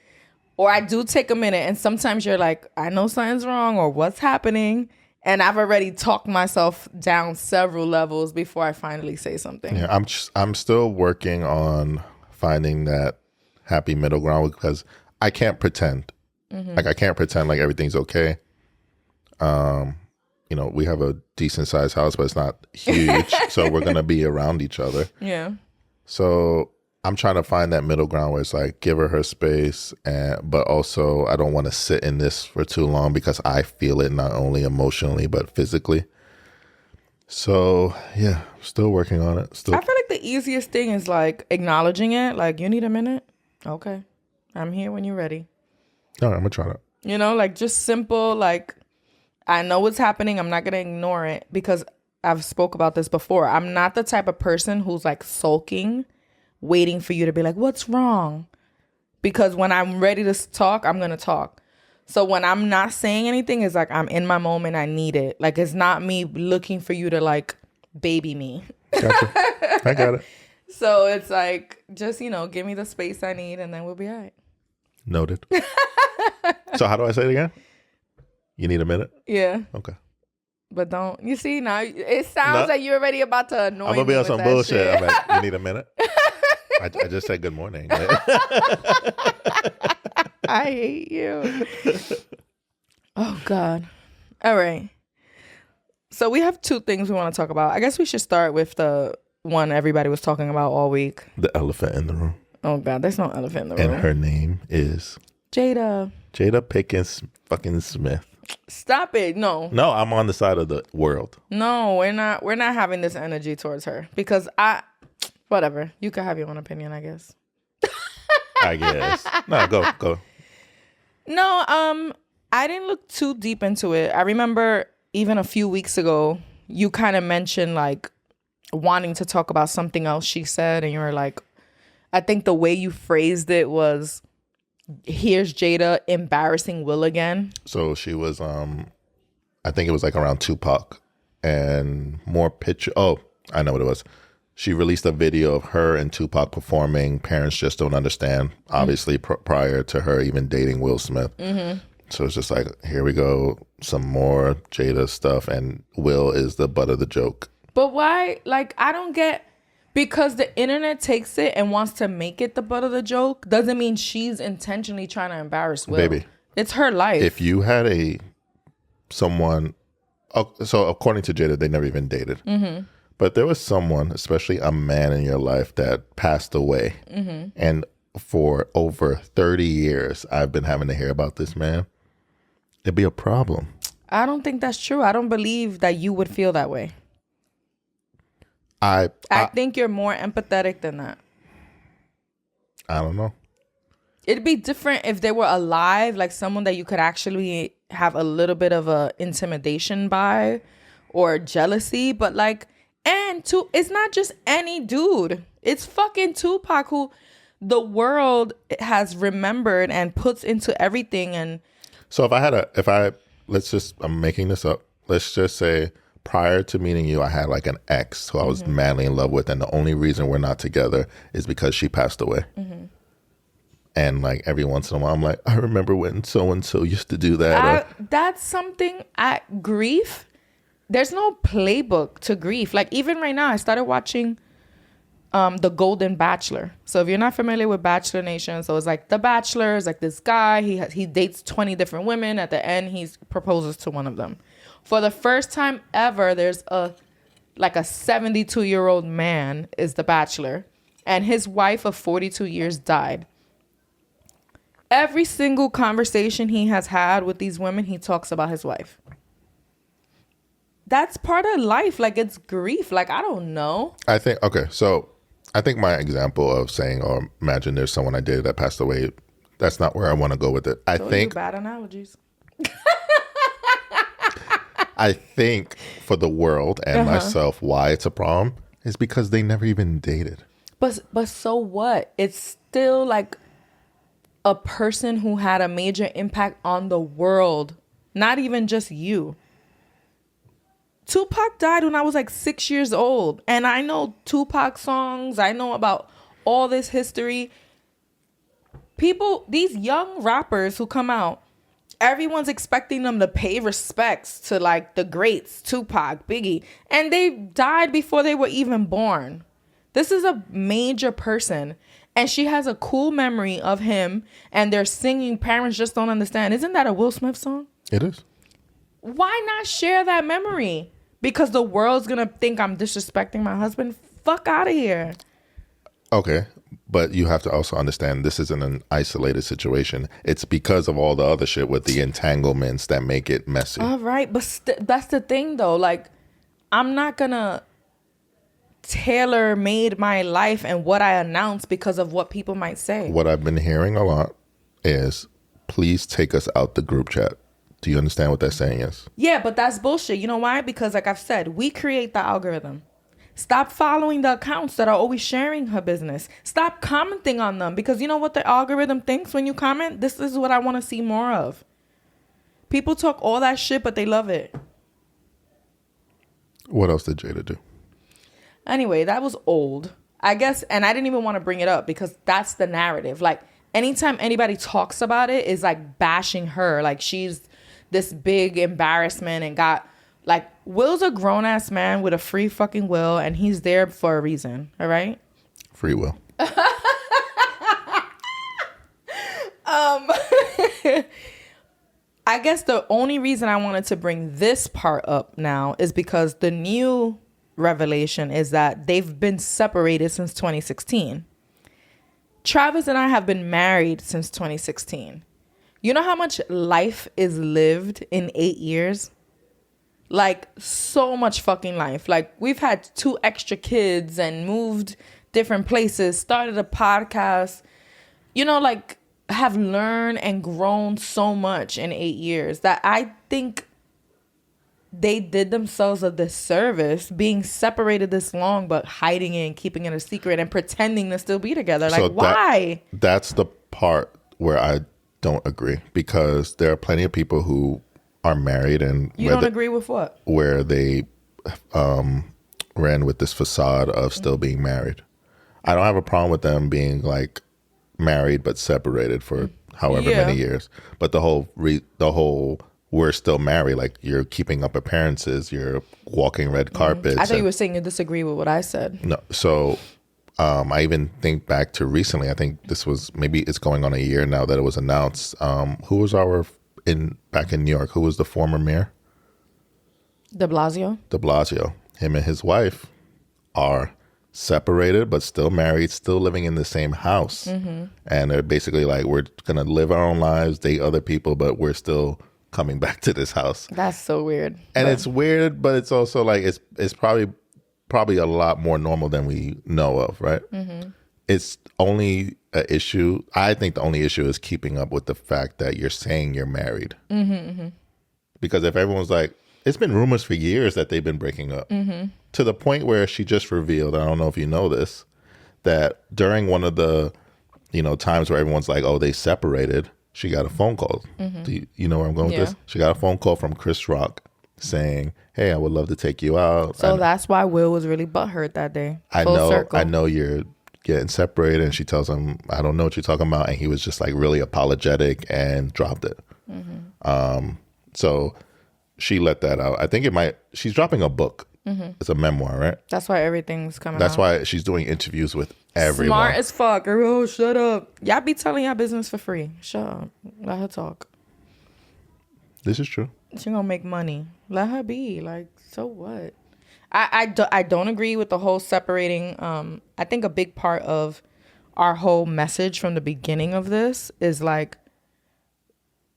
Or I do take a minute and sometimes you're like, I know something's wrong or what's happening. And I've already talked myself down several levels before I finally say something.
Yeah, I'm still working on finding that happy middle ground because I can't pretend. Like I can't pretend like everything's okay. You know, we have a decent sized house, but it's not huge. So we're going to be around each other.
Yeah.
So I'm trying to find that middle ground where it's like, give her space, but also I don't want to sit in this for too long because I feel it not only emotionally, but physically. So yeah, still working on it.
I feel like the easiest thing is like acknowledging it. Like, you need a minute? Okay. I'm here when you're ready.
All right, I'm going to try that.
You know, like just simple, like, I know what's happening. I'm not going to ignore it because I've spoke about this before. I'm not the type of person who's like sulking, waiting for you to be like, what's wrong? Because when I'm ready to talk, I'm going to talk. So when I'm not saying anything, it's like I'm in my moment. I need it. Like it's not me looking for you to like baby me.
Gotcha. I got it.
So it's like, just, you know, give me the space I need and then we'll be all right.
Noted. So how do I say it again? You need a minute?
Yeah.
Okay.
But don't, you see, now it sounds like you're already about to annoy me.
I'm going to be on some bullshit.
Shit.
I'm like, you need a minute? I just said good morning.
I hate you. Oh, God. All right. So we have two things we want to talk about. I guess we should start with the one everybody was talking about all week.
The elephant in the room.
Oh, God. There's no elephant in the room.
And her name is?
Jada.
Jada Pinkett fucking Smith.
Stop it. No,
I'm on the side of the world.
No, we're not having this energy towards her because whatever. You could have your own opinion, I guess.
I guess. No, go.
No, I didn't look too deep into it. I remember even a few weeks ago, you kind of mentioned like wanting to talk about something else she said. And you were like, I think the way you phrased it was, here's Jada embarrassing Will again. So
she was, I think it was like around Tupac and more picture. Oh, I know what it was. She released a video of her and Tupac performing Parents Just Don't Understand, obviously prior to her even dating Will Smith. Mm-hmm. So it's just like, here we go, some more Jada stuff, and Will is the butt of the joke. But why? Like, I don't get,
Because the internet takes it and wants to make it the butt of the joke doesn't mean she's intentionally trying to embarrass Will.
Baby.
It's her life.
If you had someone, so according to Jada, they never even dated. Mm-hmm. But there was someone, especially a man in your life that passed away. Mm-hmm. And for over 30 years, I've been having to hear about this man. It'd be a problem.
I don't think that's true. I don't believe that you would feel that way. I think you're more empathetic than that.
I don't know.
It'd be different if they were alive, like someone that you could actually have a little bit of a intimidation by or jealousy. But like, it's not just any dude. It's fucking Tupac, who the world has remembered and puts into everything. And
so I'm making this up. Let's just say prior to meeting you, I had like an ex who I was madly in love with. And the only reason we're not together is because she passed away. Mm-hmm. And like every once in a while, I'm like, I remember when so-and-so used to do that.
That's something at grief. There's no playbook to grief. Like even right now, I started watching The Golden Bachelor. So if you're not familiar with Bachelor Nation, so it's like The Bachelor is like this guy. He dates 20 different women. At the end, he proposes to one of them. For the first time ever, there's a 72-year-old man is the bachelor. And his wife of 42 years died. Every single conversation he has had with these women, he talks about his wife. That's part of life. Like, it's grief. Like, I don't know.
I think my example of saying, or imagine there's someone I dated that passed away, that's not where I want to go with it. I think
bad analogies.
I think for the world and myself, why it's a problem is because they never even dated.
But so what? It's still like a person who had a major impact on the world, not even just you. Tupac died when I was like 6 years old, and I know Tupac songs. I know about all this history. People, these young rappers who come out, everyone's expecting them to pay respects to like the greats, Tupac, Biggie, and they died before they were even born. This is a major person, and she has a cool memory of him, and they're singing Parents Just Don't Understand. Isn't that a Will Smith song?
It is.
Why not share that memory? Because the world's going to think I'm disrespecting my husband? Fuck out of here.
Okay. But you have to also understand this isn't an isolated situation. It's because of all the other shit with the entanglements that make it messy.
All right. But that's the thing, though. Like, I'm not going to tailor-made my life and what I announce because of what people might say.
What I've been hearing a lot is, please take us out the group chat. Do you understand what that saying is? Yeah,
but that's bullshit. You know why? Because like I've said, we create the algorithm. Stop following the accounts that are always sharing her business. Stop commenting on them, because you know what the algorithm thinks when you comment? This is what I want to see more of. People talk all that shit, but they love it.
What else did Jada do? Anyway,
that was old, I guess. And I didn't even want to bring it up because that's the narrative. Like anytime anybody talks about it, is like bashing her. Like she's this big embarrassment and got like, Will's a grown ass man with a free fucking will, and he's there for a reason. All right.
Free will.
I guess the only reason I wanted to bring this part up now is because the new revelation is that they've been separated since 2016. Travis and I have been married since 2016. You know how much life is lived in 8 years? Like, so much fucking life. Like, we've had 2 extra kids and moved different places, started a podcast, you know, like, have learned and grown so much in 8 years that I think they did themselves a disservice being separated this long, but hiding it and keeping it a secret and pretending to still be together. Like, why?
That's the part where I don't agree, because there are plenty of people who are married and
you don't agree with what?
Where they ran with this facade of still being married. I don't have a problem with them being like married but separated for however many years. But the whole we're still married. Like, you're keeping up appearances, you're walking red carpets.
I thought you were saying you disagree with what I said.
No, so I even think back to recently. I think this was, maybe it's going on a year now that it was announced. Who was back in New York? Who was the former mayor?
De Blasio.
De Blasio. Him and his wife are separated, but still married, still living in the same house. And they're basically like, we're gonna live our own lives, date other people, but we're still coming back to this house.
That's so weird.
And it's weird, but it's also like it's probably a lot more normal than we know of, right? It's only an issue. I think the only issue is keeping up with the fact that you're saying you're married. Because if everyone's like, it's been rumors for years that they've been breaking up, to the point where she just revealed, I don't know if you know this, that during one of the times where everyone's like, oh, they separated, she got a phone call. Do you know where I'm going with this? She got a phone call from Chris Rock saying, hey, I would love to take you out.
So that's why Will was really butthurt that day.
I know you're getting separated. And she tells him, I don't know what you're talking about. And he was just like really apologetic and dropped it. So she let that out. I think she's dropping a book. It's a memoir, right?
That's why everything's coming out.
That's why she's doing interviews with everyone.
Smart as fuck. Oh, shut up. Y'all be telling y'all business for free. Shut up. Let her talk.
This is true.
She gonna make money. Let her be. Like, so what? I don't agree with the whole separating. I think a big part of our whole message from the beginning of this is like,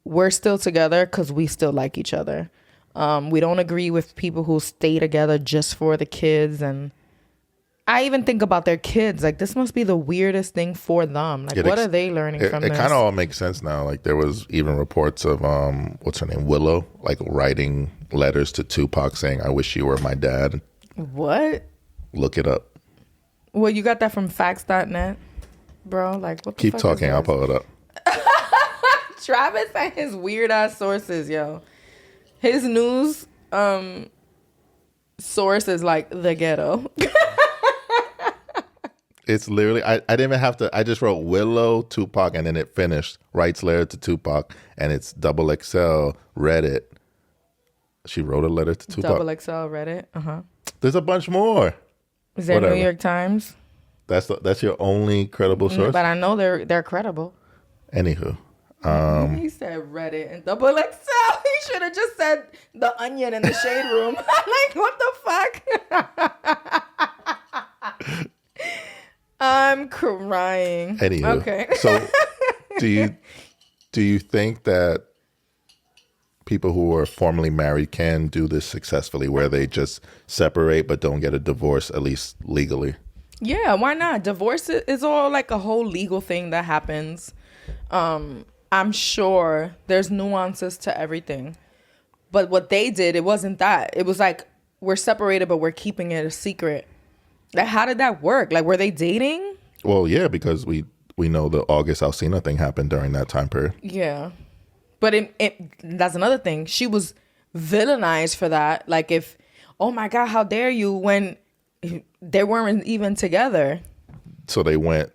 we're still together because we still like each other. We don't agree with people who stay together just for the kids. And I even think about their kids. Like, this must be the weirdest thing for them. Like, what are they learning from this?
It kind of all makes sense now. Like, there was even reports of, what's her name? Willow, like writing letters to Tupac saying, I wish you were my dad.
What?
Look it up.
Well, you got that from facts.net, bro? Like, what the
Keep
fuck
talking.
is
I'll pull it up.
Travis and his weird ass sources, yo. His news source is like the ghetto.
It's literally, I didn't even have to, I just wrote Willow, Tupac, and then it finished, writes letter to Tupac, and it's XXL, Reddit. She wrote a letter to Tupac.
XXL, Reddit,
There's a bunch more.
Is there New York Times?
That's your only credible source?
But I know they're credible.
Anywho.
He said Reddit and XXL. He should have just said The Onion in the Shade Room. Like, what the fuck? I'm crying.
Anywho.
Okay.
So do you think that people who are formerly married can do this successfully, where they just separate but don't get a divorce, at least legally?
Yeah, why not? Divorce is all like a whole legal thing that happens. I'm sure there's nuances to everything. But what they did, it wasn't that. It was like, we're separated, but we're keeping it a secret. Like, how did that work? Like, were they dating?
Well, yeah, because we know the August Alsina thing happened during that time period.
Yeah. But that's another thing. She was villainized for that. Like, oh my God, how dare you, when they weren't even together. So
they went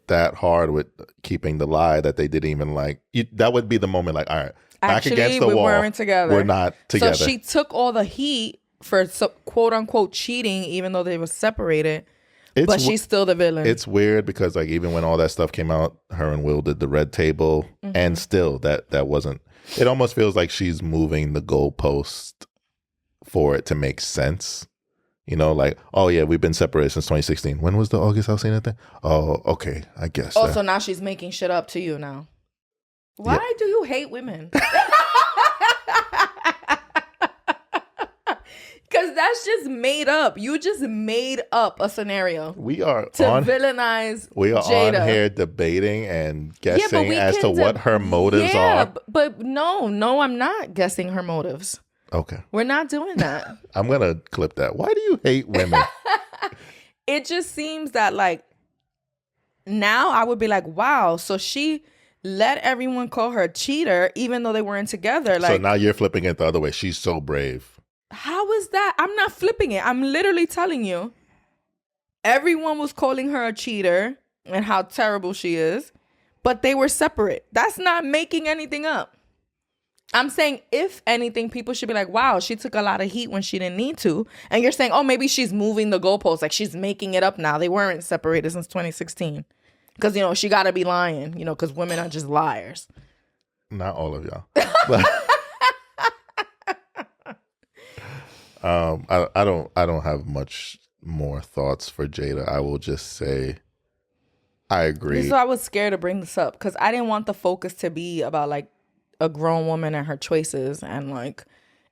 that hard with keeping the lie that they didn't even like. That would be the moment, like, all right, back against the wall. We weren't together. We're not together.
So she took all the heat for quote unquote cheating, even though they were separated. But she's still the villain.
It's weird because, like, even when all that stuff came out, her and Will did the red table, and still that wasn't. It almost feels like she's moving the goalpost for it to make sense. You know, like, oh yeah, we've been separated since 2016. When was the August Alsina thing? Oh, okay, I guess.
Oh, so now she's making shit up to you now. Why do you hate women? Because that's just made up. You just made up a scenario.
We are
to villainize
Jada. On here debating and guessing as to what her motives are.
But no, I'm not guessing her motives.
Okay.
We're not doing that.
I'm going to clip that. Why do you hate women?
It just seems that, like, now I would be like, wow, so she let everyone call her a cheater even though they weren't together. Like,
so now you're flipping it the other way. She's so brave.
How is that? I'm not flipping it. I'm literally telling you. Everyone was calling her a cheater and how terrible she is, but they were separate. That's not making anything up. I'm saying, if anything, people should be like, wow, she took a lot of heat when she didn't need to. And you're saying, oh, maybe she's moving the goalposts. Like, she's making it up now. They weren't separated since 2016. Because, she got to be lying, because women are just liars.
Not all of y'all. But, I don't have much more thoughts for Jada. I will just say I agree.
So I was scared to bring this up because I didn't want the focus to be about like a grown woman and her choices, and like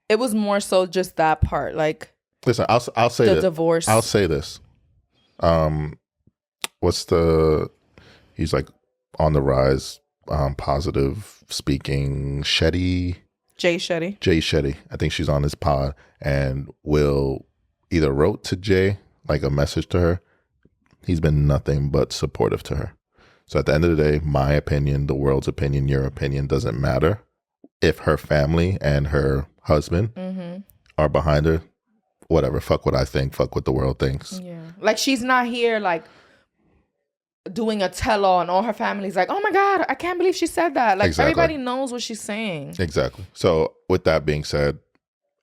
it was more so just that part. Like,
listen, I'll say
the
this.
divorce.
I'll say this. He's like on the rise, positive speaking, Jay Shetty. I think she's on this pod, and Will either wrote to Jay like a message to her. He's been nothing but supportive to her. So at the end of the day, my opinion, the world's opinion, your opinion doesn't matter. If her family and her husband are behind her, whatever, fuck what I think, fuck what the world thinks.
Yeah. Like, she's not here like doing a tell-all and all her family's like, oh my God, I can't believe she said that. Like, Everybody knows what she's saying.
Exactly. So with that being said,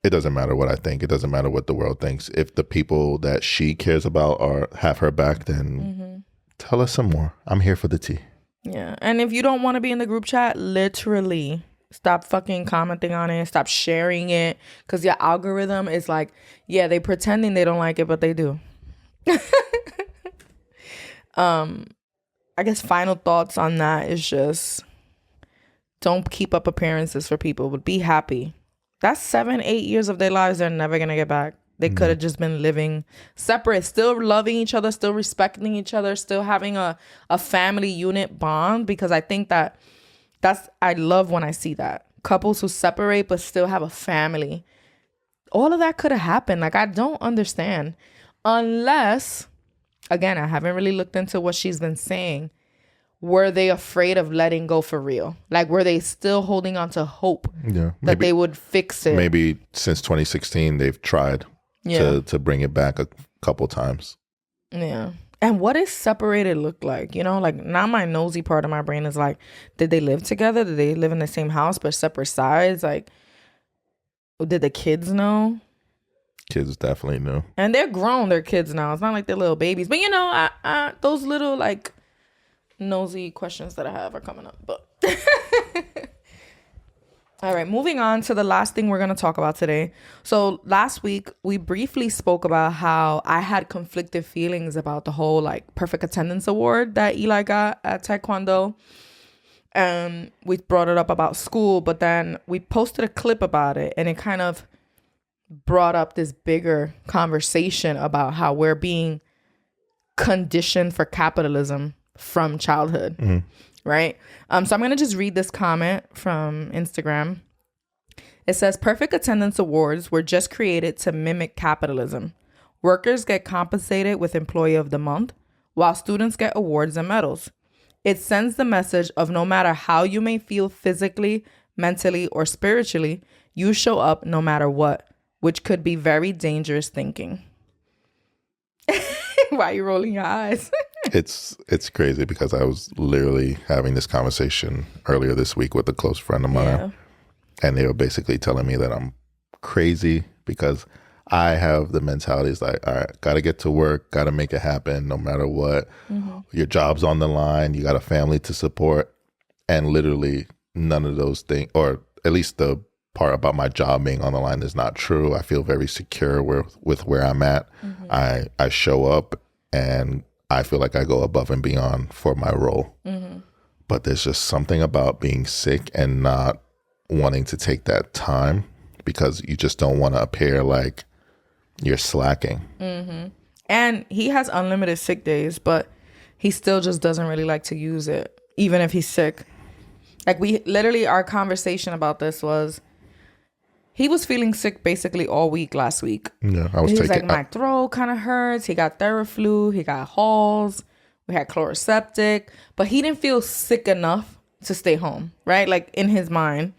it doesn't matter what I think. It doesn't matter what the world thinks. If the people that she cares about have her back, then tell us some more. I'm here for the tea.
Yeah. And if you don't want to be in the group chat, literally stop fucking commenting on it. Stop sharing it. Because your algorithm is like, yeah, they pretending they don't like it, but they do. I guess final thoughts on that is just don't keep up appearances for people, but be happy. That's 7-8 years of their lives they're never going to get back. They could have just been living separate, still loving each other, still respecting each other, still having a family unit bond, because I think I love when I see that. Couples who separate but still have a family. All of that could have happened. Like, I don't understand. Unless, again, I haven't really looked into what she's been saying. Were they afraid of letting go for real? Like, were they still holding on to hope that they would fix it?
Maybe since 2016, they've tried to bring it back a couple times.
Yeah. And what does separated look like? Like, now my nosy part of my brain is like, did they live together? Did they live in the same house but separate sides? Like, did the kids know?
Kids definitely knew.
And they're grown, they're kids now. It's not like they're little babies. But, those little, like, nosy questions that I have are coming up. But all right, moving on to the last thing we're going to talk about today. So last week we briefly spoke about how I had conflicted feelings about the whole like perfect attendance award that Eli got at Taekwondo. And we brought it up about school, but then we posted a clip about it, and it kind of brought up this bigger conversation about how we're being conditioned for capitalism from childhood, right? So I'm going to just read this comment from Instagram. It says, perfect attendance awards were just created to mimic capitalism. Workers get compensated with Employee of the Month, while students get awards and medals. It sends the message of no matter how you may feel physically, mentally, or spiritually, you show up no matter what, which could be very dangerous thinking. Why are you rolling your eyes?
It's crazy because I was literally having this conversation earlier this week with a close friend of mine, and they were basically telling me that I'm crazy because I have the mentality is like, all right, got to get to work, got to make it happen no matter what. Your job's on the line, you got a family to support, and literally none of those things, or at least the part about my job being on the line is not true. I feel very secure with where I'm at. I show up and I feel like I go above and beyond for my role. But there's just something about being sick and not wanting to take that time because you just don't want to appear like you're slacking.
And he has unlimited sick days, but he still just doesn't really like to use it, even if he's sick. Like, we literally, our conversation about this was, he was feeling sick basically all week last week.
Yeah,
he was like, my throat kind of hurts. He got Theraflu. He got Halls. We had Chloroseptic. But he didn't feel sick enough to stay home, right? Like, in his mind.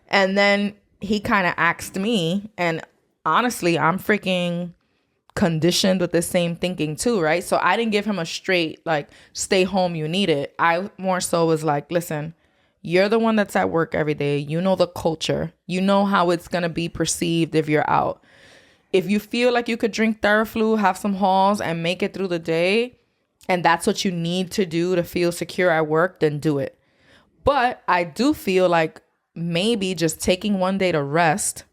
And then he kind of asked me, and honestly, I'm freaking conditioned with the same thinking too, right? So I didn't give him a straight, like, stay home, you need it. I more so was like, listen, You're the one that's at work every day. You know the culture. You know how it's going to be perceived if you're out. If you feel like you could drink Theraflu, have some halls, and make it through the day, and that's what you need to do to feel secure at work, then do it. But I do feel like maybe just taking one day to rest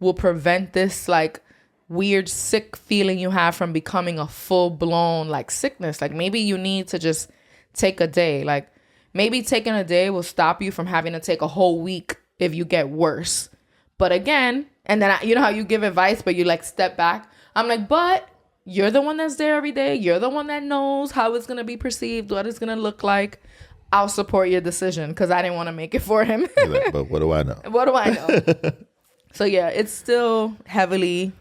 will prevent this like weird sick feeling you have from becoming a full-blown like sickness. Like maybe you need to just take a day. Like maybe taking a day will stop you from having to take a whole week if you get worse. But again, and then you know how you give advice but you like step back. I'm like, but you're the one that's there every day. You're the one that knows how it's going to be perceived, what it's going to look like. I'll support your decision because I didn't want to make it for him.
Like, but what do I know?
What do I know? So yeah, it's still heavily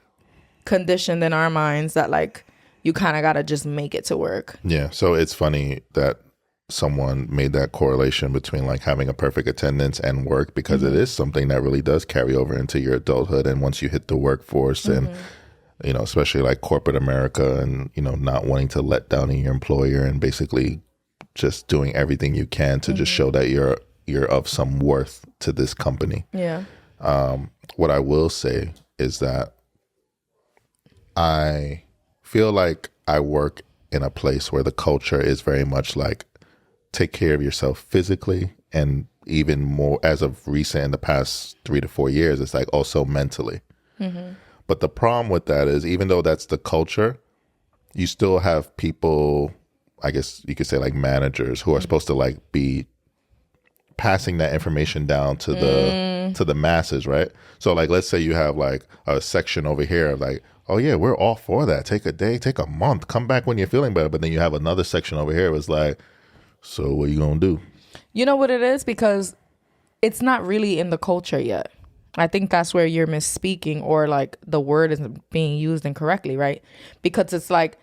conditioned in our minds that like you kind of got to just make it to work.
Yeah. So it's funny that someone made that correlation between like having a perfect attendance and work, because it is something that really does carry over into your adulthood. And once you hit the workforce and, you know, especially like corporate America and, you know, not wanting to let down your employer and basically just doing everything you can to just show that you're of some worth to this company.
Yeah.
What I will say is that I feel like I work in a place where the culture is very much like take care of yourself physically, and even more as of recent in the past 3 to 4 years, it's like also mentally. But the problem with that is even though that's the culture, you still have people, I guess you could say like managers who are supposed to like be passing that information down to the masses, right? So like let's say you have like a section over here of like, oh yeah, we're all for that. Take a day, take a month, come back when you're feeling better. But then you have another section over here was like, so what are you gonna do?
You know what it is? Because it's not really in the culture yet. I think that's where you're misspeaking, or like the word isn't being used incorrectly, right? Because it's like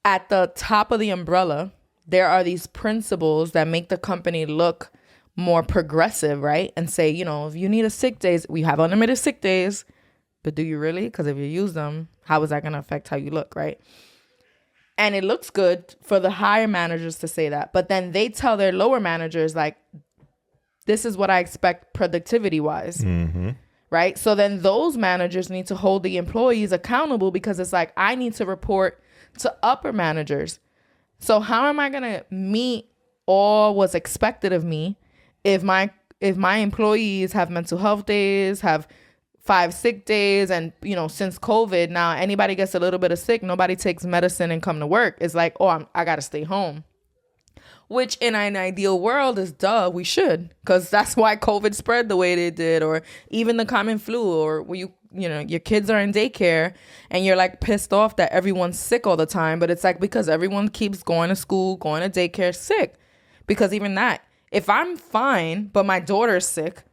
at the top of the umbrella, there are these principles that make the company look more progressive, right? And say, you know, if you need a sick days, we have unlimited sick days, but do you really? Because if you use them, how is that going to affect how you look, right? And it looks good for the higher managers to say that, but then they tell their lower managers like, this is what I expect productivity wise, right? So then those managers need to hold the employees accountable, because it's like, I need to report to upper managers. So how am I going to meet all what's expected of me if my employees have mental health days, have 5 sick days, and, you know, since COVID, now anybody gets a little bit of sick, nobody takes medicine and come to work. It's like, oh, I got to stay home. Which in an ideal world is duh, we should, because that's why COVID spread the way they did, or even the common flu, or where you know, your kids are in daycare and you're like pissed off that everyone's sick all the time. But it's like, because everyone keeps going to school, going to daycare sick. Because even that, if I'm fine, but my daughter's sick,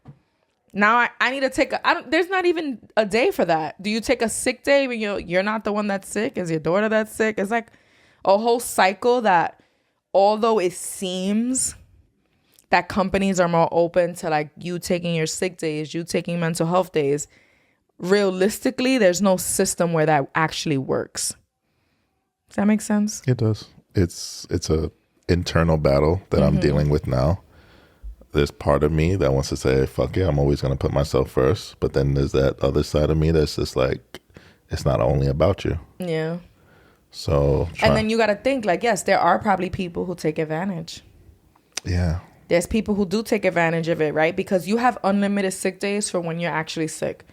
now I need to take there's not even a day for that. Do you take a sick day when you're not the one that's sick? Is your daughter that's sick? It's like a whole cycle that, although it seems that companies are more open to like you taking your sick days, you taking mental health days, realistically, there's no system where that actually works. Does that make sense?
It does. It's a internal battle that I'm dealing with now. There's part of me that wants to say, fuck it, I'm always going to put myself first. But then there's that other side of me that's just like, it's not only about you.
Yeah.
So,
and then you got to think like, yes, there are probably people who take advantage.
Yeah.
There's people who do take advantage of it, right? Because you have unlimited sick days for when you're actually sick.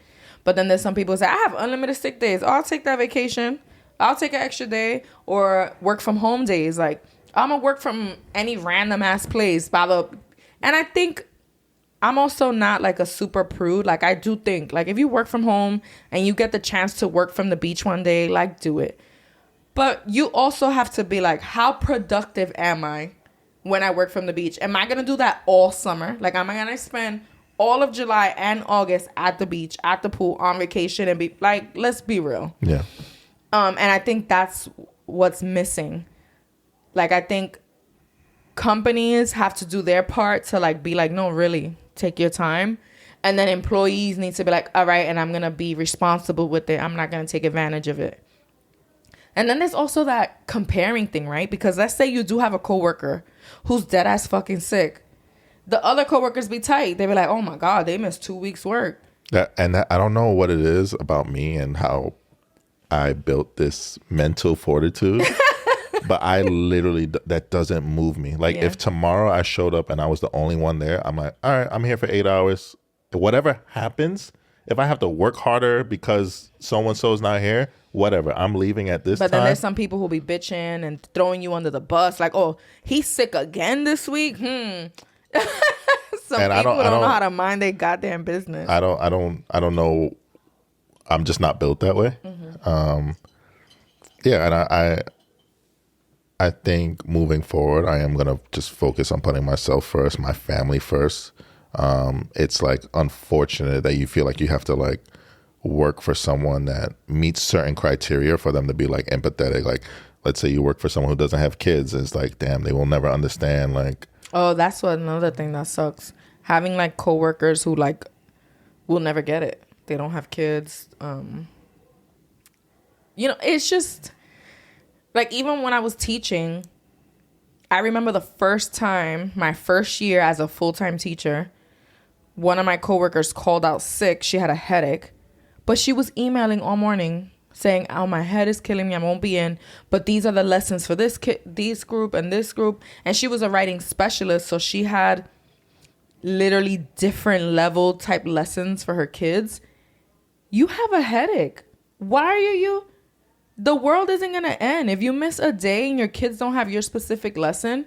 But then there's some people who say, I have unlimited sick days. Oh, I'll take that vacation. I'll take an extra day, or work from home days. Like, I'm going to work from any random ass place. And I think I'm also not like a super prude. Like, I do think like if you work from home and you get the chance to work from the beach one day, like, do it. But you also have to be like, how productive am I when I work from the beach? Am I going to do that all summer? Like, am I going to spend all of July and August at the beach, at the pool, on vacation, and be like, let's be real.
Yeah.
And I think that's what's missing. Like, I think companies have to do their part to like be like, no, really, take your time. And then employees need to be like, all right, and I'm going to be responsible with it. I'm not going to take advantage of it. And then there's also that comparing thing, right? Because let's say you do have a coworker who's dead ass fucking sick. the other coworkers be tight. They be like, oh my God, they missed 2 weeks work.
I don't know what it is about me and how I built this mental fortitude. But I literally, that doesn't move me. Like if tomorrow I showed up and I was the only one there, I'm like, all right, I'm here for 8 hours. Whatever happens, if I have to work harder because so-and-so is not here, whatever. I'm leaving at this time.
But then there's some people who be bitching and throwing you under the bus. Like, oh, he's sick again this week? Some and people don't know how to mind their goddamn business.
I don't know. I'm just not built that way. Mm-hmm. And I think moving forward, I am going to just focus on putting myself first, my family first. It's like unfortunate that you feel like you have to like work for someone that meets certain criteria for them to be like empathetic. Like, let's say you work for someone who doesn't have kids. It's like, damn, they will never understand. Like,
oh, that's what another thing that sucks. Having like coworkers who like will never get it. They don't have kids. It's just like, even when I was teaching, I remember the first time, my first year as a full-time teacher, one of my coworkers called out sick. She had a headache, but she was emailing all morning saying, oh, my head is killing me. I won't be in, but these are the lessons for this group and this group. And she was a writing specialist, so she had literally different level type lessons for her kids. You have a headache. Why are you? The world isn't going to end. If you miss a day and your kids don't have your specific lesson,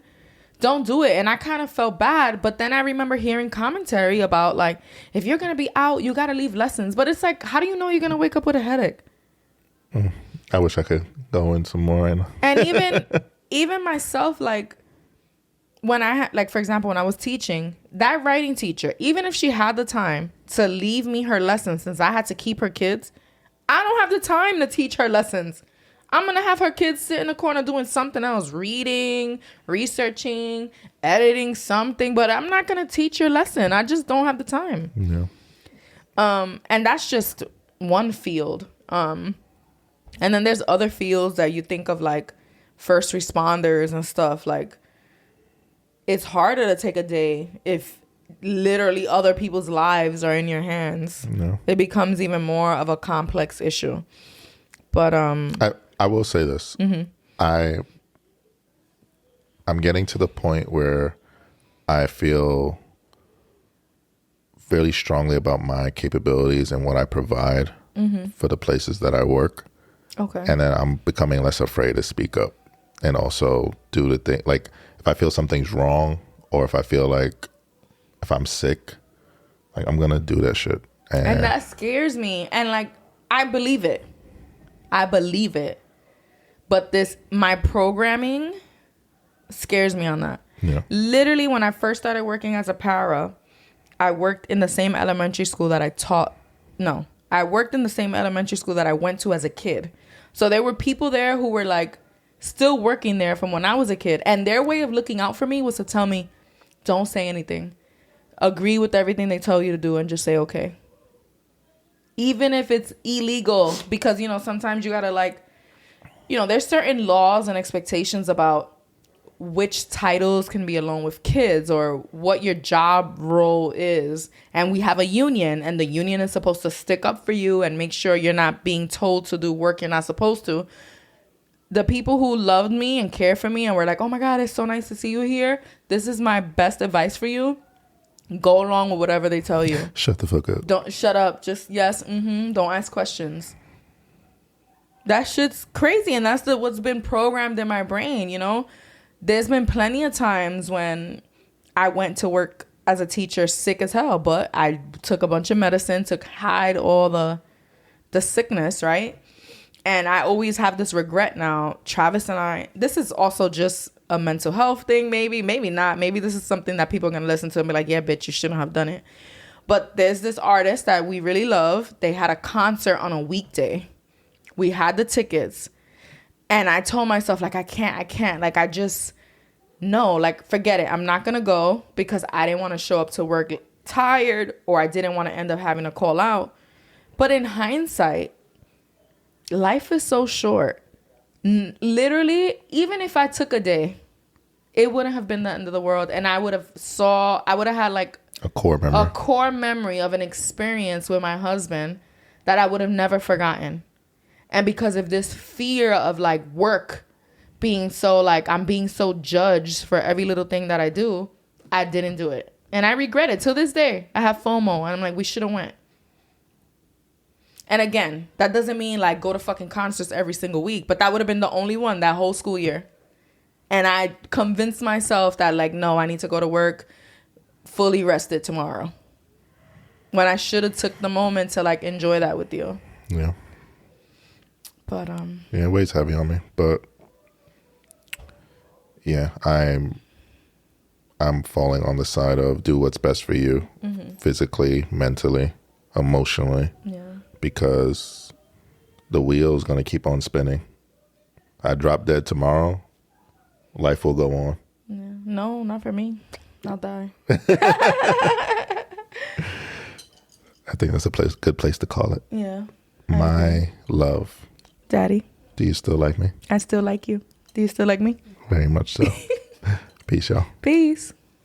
don't do it. And I kind of felt bad. But then I remember hearing commentary about like, if you're going to be out, you got to leave lessons. But it's like, how do you know you're going to wake up with a headache?
I wish I could go in some more.
And even myself, like when I had, like, for example, when I was teaching, that writing teacher, even if she had the time to leave me her lessons, since I had to keep her kids, I don't have the time to teach her lessons. I'm going to have her kids sit in the corner doing something else, reading, researching, editing something, but I'm not going to teach your lesson. I just don't have the time.
Yeah.
And that's just one field. And then there's other fields that you think of, like first responders and stuff. Like, it's harder to take a day if literally other people's lives are in your hands.
No.
It becomes even more of a complex issue. But
I will say this.
Mm-hmm.
I'm getting to the point where I feel fairly strongly about my capabilities and what I provide for the places that I work.
Okay.
And then I'm becoming less afraid to speak up and also do the thing. Like, if I feel something's wrong, or if I feel like if I'm sick, like, I'm gonna do that shit.
And that scares me. And like, I believe it. But my programming scares me on that.
Yeah.
Literally, when I first started working as a para, I worked in the same elementary school that I taught. No, I worked in the same elementary school that I went to as a kid. So there were people there who were like still working there from when I was a kid. And their way of looking out for me was to tell me, don't say anything. Agree with everything they tell you to do and just say, okay. Even if it's illegal, because, sometimes you got to like, there's certain laws and expectations about which titles can be along with kids or what your job role is. And we have a union, and the union is supposed to stick up for you and make sure you're not being told to do work you're not supposed to. The people who loved me and cared for me and were like, oh my God, it's so nice to see you here. This is my best advice for you. Go along with whatever they tell you.
Shut the fuck up.
Don't shut up. Just yes. Don't ask questions. That shit's crazy. And that's what's been programmed in my brain. There's been plenty of times when I went to work as a teacher sick as hell, but I took a bunch of medicine to hide all the sickness, right? And I always have this regret now. Travis and I, this is also just a mental health thing, maybe not. Maybe this is something that people are going to listen to and be like, yeah, bitch, you shouldn't have done it. But there's this artist that we really love. They had a concert on a weekday. We had the tickets. And I told myself, like, I can't. Like, I just, no, like, forget it. I'm not going to go because I didn't want to show up to work tired, or I didn't want to end up having to call out. But in hindsight, life is so short. Literally, even if I took a day it wouldn't have been the end of the world. And I would have had like
a core
memory of an experience with my husband that I would have never forgotten. And because of this fear of like work being so like, I'm being so judged for every little thing that I do, I didn't do it. And I regret it till this day. I have FOMO and I'm like, we should have went. And again, that doesn't mean like go to fucking concerts every single week, but that would have been the only one that whole school year. And I convinced myself that like, no, I need to go to work fully rested tomorrow. When I should have took the moment to like enjoy that with you.
Yeah.
But
yeah, it weighs heavy on me. But yeah, I'm falling on the side of do what's best for you, physically, mentally, emotionally.
Yeah.
Because the wheel's gonna keep on spinning. I drop dead tomorrow, life will go on.
Yeah. No, not for me. I'll die.
I think that's a good place to call it.
Yeah.
My love.
Daddy.
Do you still like me?
I still like you. Do you still like me?
Very much so. Peace, y'all.
Peace.